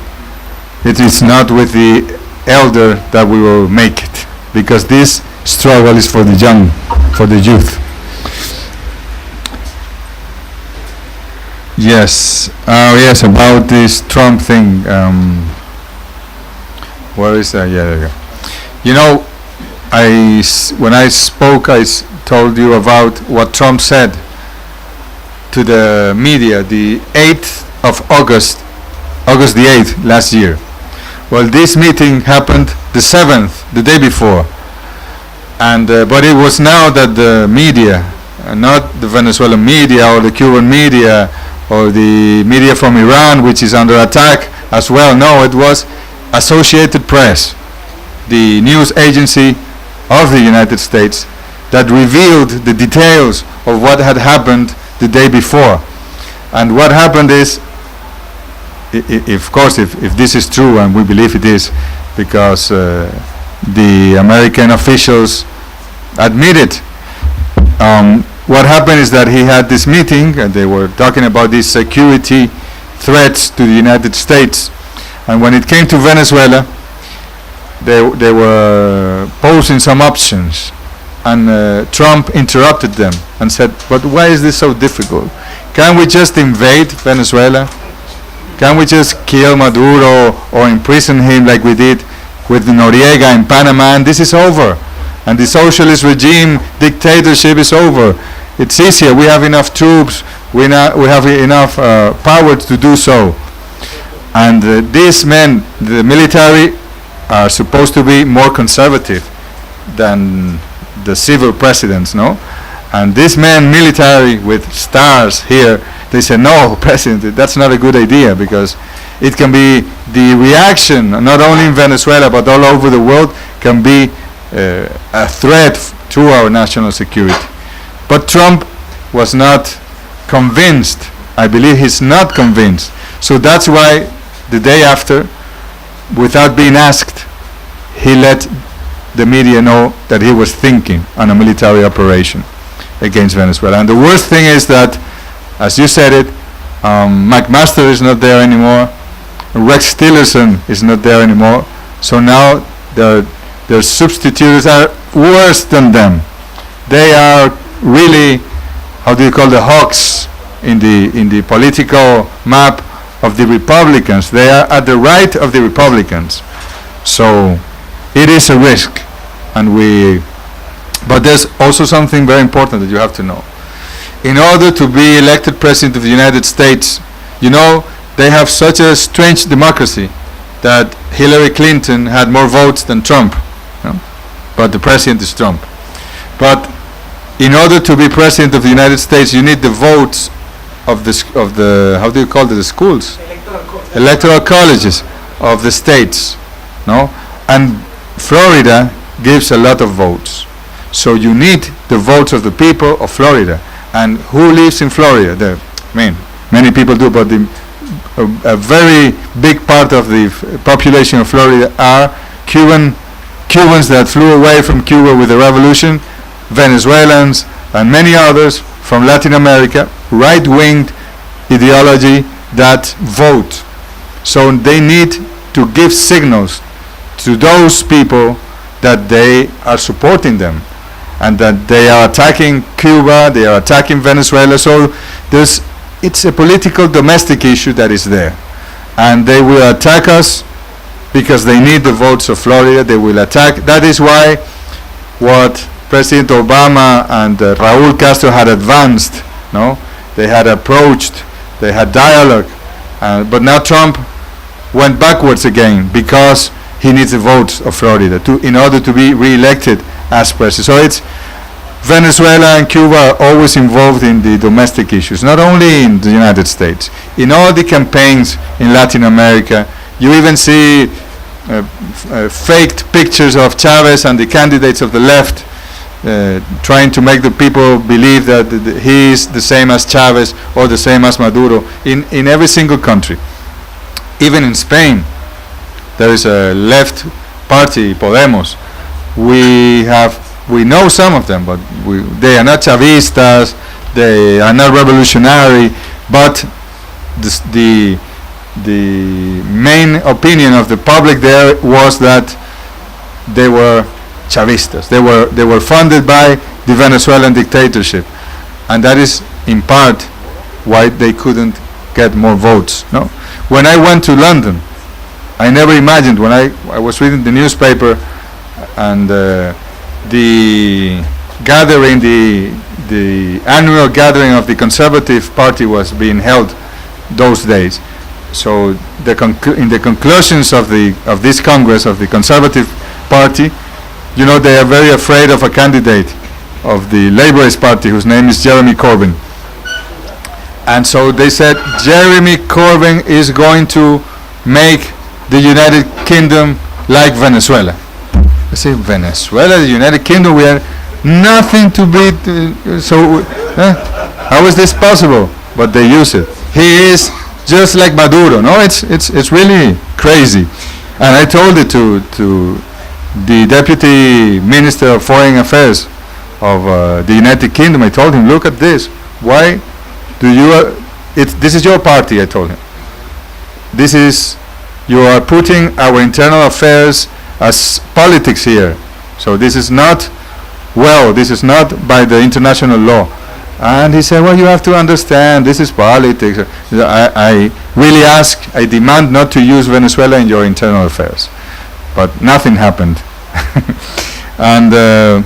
It is not with the elder that we will make it, because this struggle is for the young, for the youth. Yes, yes, about this Trump thing. Where is that? Yeah, there you go. You know, when I spoke, told you about what Trump said to the media the 8th of August the 8th last year. Well, this meeting happened the 7th, the day before. And but it was now that the media, not the Venezuelan media or the Cuban media or the media from Iran, which is under attack as well. No, it was Associated Press, the news agency of the United States, that revealed the details of what had happened the day before. And what happened is, of course, if this is true, and we believe it is, because the American officials admit it, what happened is that he had this meeting, and they were talking about these security threats to the United States. And when it came to Venezuela, they were posing some options, and Trump interrupted them and said, "But why is this so difficult? Can't we just invade Venezuela? Can't we just kill Maduro or imprison him like we did with Noriega in Panama, and this is over? And the socialist regime dictatorship is over. It's easier. We have enough troops. We have enough power to do so." And these men, the military, are supposed to be more conservative than the civil presidents, no? And these men, military with stars here, they say, "No, President, that's not a good idea, because it can be the reaction, not only in Venezuela but all over the world, can be a threat to our national security." But Trump was not convinced. I believe he's not convinced. So that's why the day after, without being asked, he let the media know that he was thinking on a military operation against Venezuela. And the worst thing is that, as you said it, McMaster is not there anymore, Rex Tillerson is not there anymore, so now their substitutes are worse than them. They are really, how do you call, the hawks in the political map of the Republicans. They are at the right of the Republicans. So it is a risk, but there's also something very important that you have to know. In order to be elected President of the United States, you know, they have such a strange democracy that Hillary Clinton had more votes than Trump, you know? But the president is Trump. But in order to be President of the United States, you need the votes of the how do you call it, the schools? Electoral colleges of the states, no? And Florida gives a lot of votes. So you need the votes of the people of Florida. And who lives in Florida? Many people do, but a very big part of the population of Florida are Cubans that flew away from Cuba with the revolution, Venezuelans, and many others from Latin America, right-winged ideology that vote. So they need to give signals to those people that they are supporting them and that they are attacking Cuba, they are attacking Venezuela. So it's a political domestic issue that is there. And they will attack us because they need the votes of Florida. They will attack. That is why what President Obama and Raúl Castro had advanced, no? They had approached, they had dialogue, but now Trump went backwards again because he needs the votes of Florida in order to be re-elected as president. So it's Venezuela and Cuba are always involved in the domestic issues, not only in the United States. In all the campaigns in Latin America, you even see faked pictures of Chavez and the candidates of the left trying to make the people believe that he is the same as Chavez or the same as Maduro in every single country. Even in Spain, there is a left party, Podemos. We know some of them, but they are not Chavistas, they are not revolutionary, but the main opinion of the public there was that they were Chavistas. They were funded by the Venezuelan dictatorship, and that is in part why they couldn't get more votes. No, when I went to London, I never imagined, when I was reading the newspaper and the gathering, the annual gathering of the Conservative Party was being held those days. So in the conclusions of this Congress of the Conservative Party, you know, they are very afraid of a candidate of the Labourist Party whose name is Jeremy Corbyn. And so they said Jeremy Corbyn is going to make the United Kingdom like Venezuela. I say, Venezuela, the United Kingdom, we are nothing to beat. How is this possible? But they use it. He is just like Maduro. No, it's really crazy. And I told it to the Deputy Minister of Foreign Affairs of the United Kingdom. I told him, look at this. Why do you? This is your party. I told him. You are putting our internal affairs as politics here. So this is not this is not by the international law. And he said, well, you have to understand, this is politics. I really I demand not to use Venezuela in your internal affairs. But nothing happened. And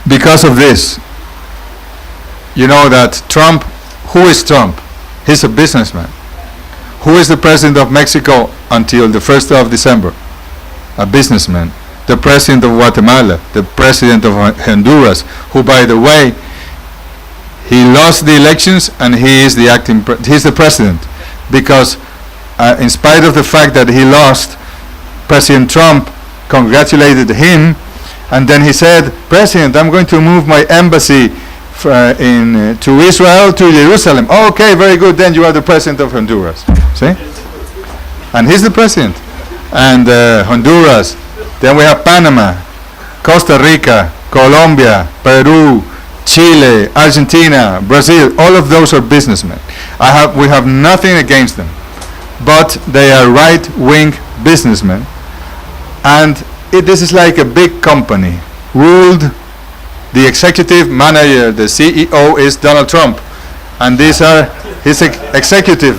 because of this, you know that Trump, who is Trump? He's a businessman. Who is the president of Mexico until the 1st of December? A businessman. The president of Guatemala, the president of Honduras, who, by the way, he lost the elections and he is the he's the president, because in spite of the fact that he lost, President Trump congratulated him, and then he said, President, I'm going to move my embassy to Israel, to Jerusalem. Oh, okay, very good, then you are the president of Honduras. See? And he's the president. And Honduras. Then we have Panama, Costa Rica, Colombia, Peru, Chile, Argentina, Brazil. All of those are businessmen. We have nothing against them, but they are right-wing businessmen. And this is like a big company ruled. The executive manager, the CEO, is Donald Trump, and these are his executive,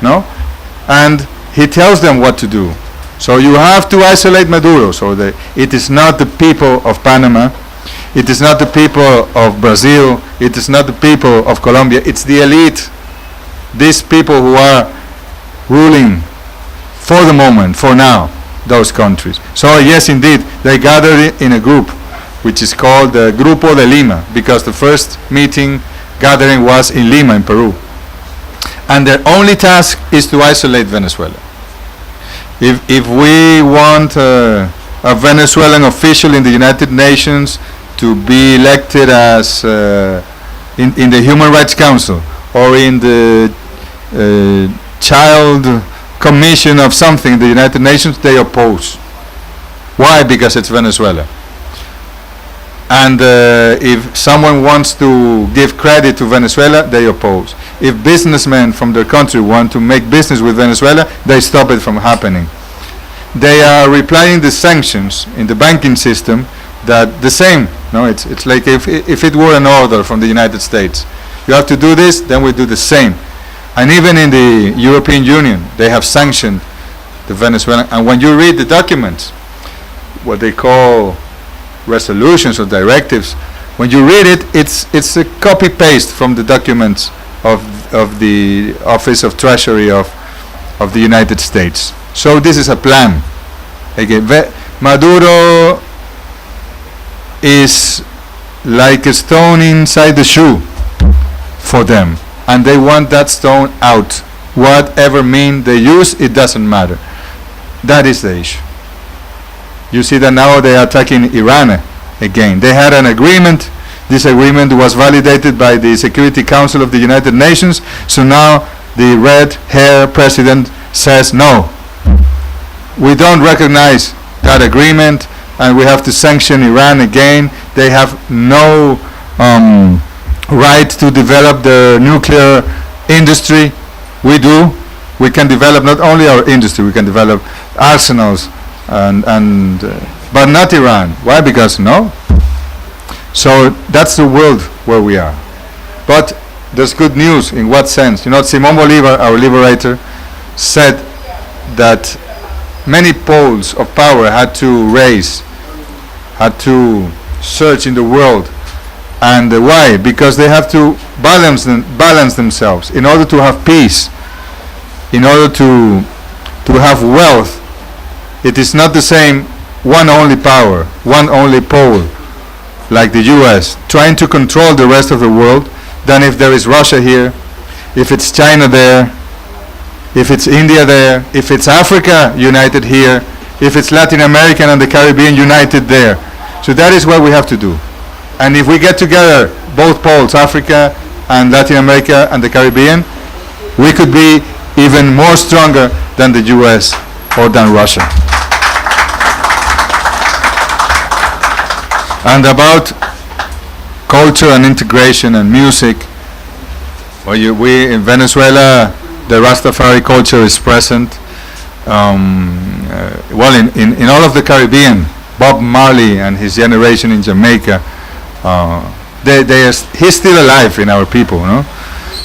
no? And he tells them what to do. So you have to isolate Maduro. So it is not the people of Panama, it is not the people of Brazil, it is not the people of Colombia, it's the elite. These people who are ruling for the moment, for now, those countries. So yes, indeed, they gathered in a group, which is called the Grupo de Lima, because the first gathering was in Lima, in Peru. And their only task is to isolate Venezuela. If we want a Venezuelan official in the United Nations to be elected as in the Human Rights Council or in the Child Commission of something in the United Nations, they oppose. Why? Because it's Venezuela. And if someone wants to give credit to Venezuela, they oppose. If businessmen from their country want to make business with Venezuela, they stop it from happening. They are replying the sanctions in the banking system that the same. No, it's like if it were an order from the United States. You have to do this, then we do the same. And even in the European Union, they have sanctioned the Venezuelan. And when you read the documents, what they call resolutions or directives, when you read it, it's a copy paste from the documents of the Office of Treasury of the United States. So this is a plan. Again, Maduro is like a stone inside the shoe for them, and they want that stone out. Whatever mean they use, it doesn't matter. That is the issue. You see that now they are attacking Iran again. They had an agreement. This agreement was validated by the Security Council of the United Nations. So now the red-haired president says, no, we don't recognize that agreement, and we have to sanction Iran again. They have no right to develop the nuclear industry. We do. We can develop not only our industry, we can develop arsenals, but not Iran. Why? Because no. So that's the world where we are. But there's good news. In what sense? You know, Simón Bolívar, our liberator, said that many poles of power had to search in the world. And why? Because they have to balance themselves in order to have peace, in order to have wealth. It is not the same one only power, one only pole, like the US, trying to control the rest of the world, than if there is Russia here, if it's China there, if it's India there, if it's Africa united here, if it's Latin America and the Caribbean united there. So that is what we have to do. And if we get together both poles, Africa and Latin America and the Caribbean, we could be even more stronger than the US or than Russia. And about culture and integration and music, we in Venezuela, the Rastafari culture is present. In all of the Caribbean, Bob Marley and his generation in Jamaica, he's still alive in our people, no?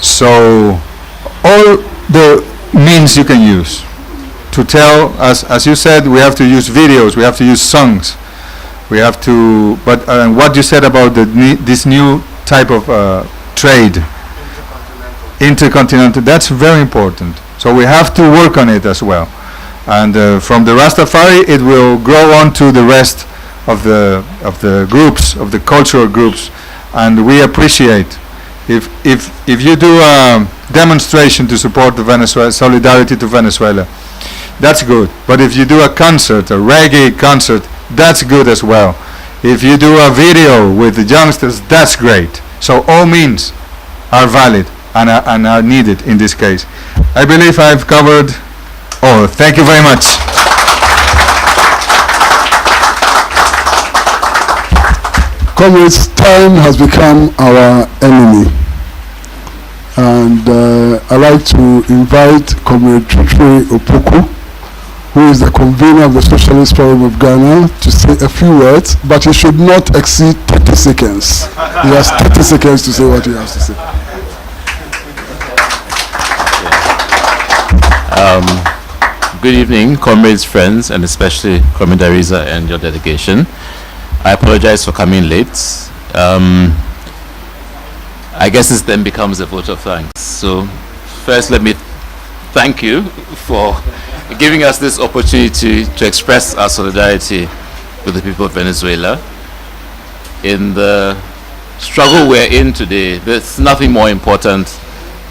So all the means you can use to tell us, as you said, we have to use videos, we have to use songs, we have to. But what you said about this new type of trade, intercontinental, that's very important. So we have to work on it as well. And from the Rastafari, it will grow on to the rest of the groups, of the cultural groups. And we appreciate if you do a demonstration to support the Venezuela, solidarity to Venezuela, that's good. But if you do a concert, a reggae concert, that's good as well. If you do a video with the youngsters, that's great. So all means are valid and are needed in this case. I believe I've covered all. Thank you very much. Comrades, time has become our enemy. And I'd like to invite Comrade Chuchwe Opoku, who is the convener of the Socialist Forum of Ghana, to say a few words, but he should not exceed 30 seconds. He has 30 seconds to say what he has to say. Good evening, comrades, friends, and especially Comrade Arreaza and your delegation. I apologize for coming late. I guess this then becomes a vote of thanks. So first, let me thank you for giving us this opportunity to express our solidarity with the people of Venezuela. In the struggle we're in today, there's nothing more important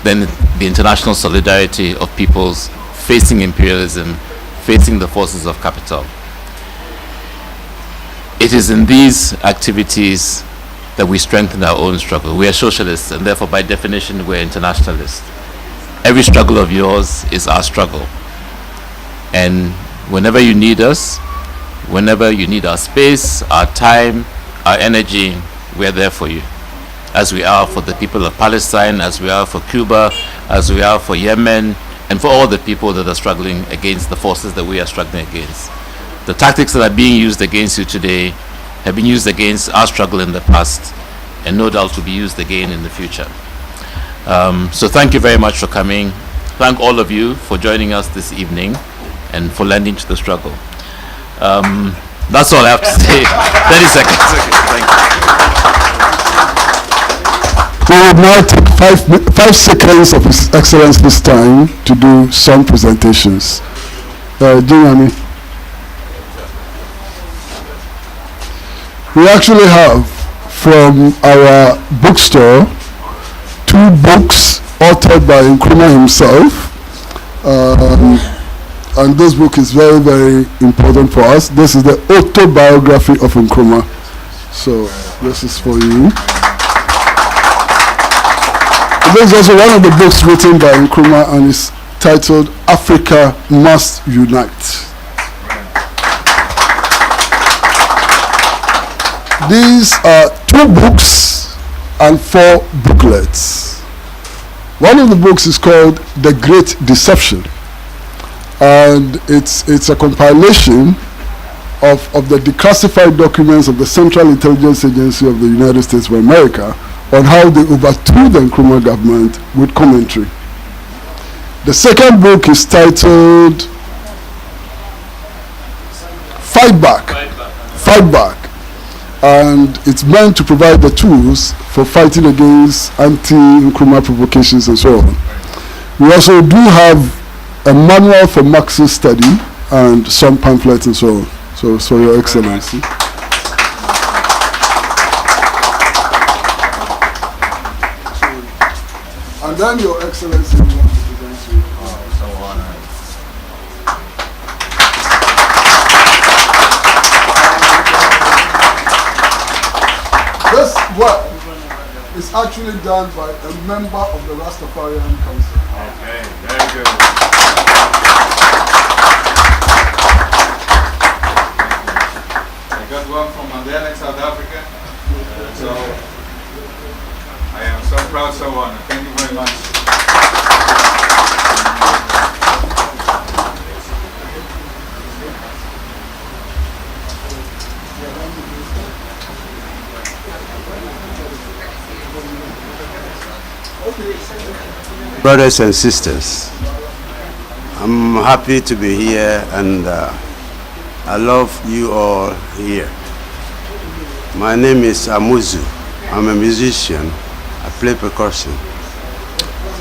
than the international solidarity of peoples facing imperialism, facing the forces of capital. It is in these activities that we strengthen our own struggle. We are socialists, and therefore by definition we're internationalists. Every struggle of yours is our struggle. And whenever you need us, whenever you need our space, our time, our energy, we're there for you. As we are for the people of Palestine, as we are for Cuba, as we are for Yemen, and for all the people that are struggling against the forces that we are struggling against. The tactics that are being used against you today have been used against our struggle in the past, and no doubt will be used again in the future. So thank you very much for coming. Thank all of you for joining us this evening and for lending to the struggle. That's all I have to say. 30 seconds. Thank you. We will now take 5 seconds of His Excellency's time to do some presentations. Jimmy. We actually have from our bookstore 2 books authored by Nkrumah himself. And this book is very, very important for us. This is the autobiography of Nkrumah. So this is for you. This is also one of the books written by Nkrumah and is titled Africa Must Unite. These are 2 books and 4 booklets. One of the books is called The Great Deception, and it's a compilation of the declassified documents of the Central Intelligence Agency of the United States of America on how they overthrew the Nkrumah government with commentary. The second book is titled Fight Back, and it's meant to provide the tools for fighting against anti-Nkrumah provocations and so on. We also do have a manual for Marxist study and some pamphlets and so on. So Your Excellency. And then Your Excellency will want to present you. So honored. This work is actually done by a member of the Rastafarian Council. Okay, very good. I got one from Mandela in South Africa. So I am so proud, so honored. Thank you very much. Brothers and sisters, I'm happy to be here, and I love you all here. My name is Amuzu. I'm a musician. I play percussion.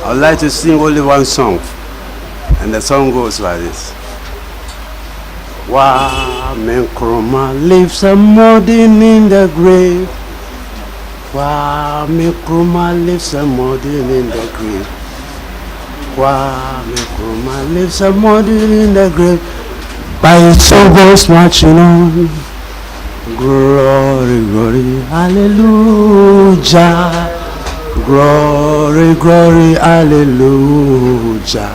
I'd like to sing only one song, and the song goes like this. Kwame Nkrumah lives a mourning in the grave. Kwame Nkrumah lives a mourning in the grave. Kwame Nkrumah lives a mourning in the grave. By his soldiers marching on. Glory, glory, hallelujah. Glory, glory, hallelujah.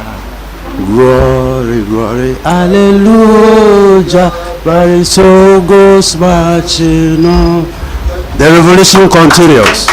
Glory, glory, hallelujah. By his soldiers marching on. The revolution continues.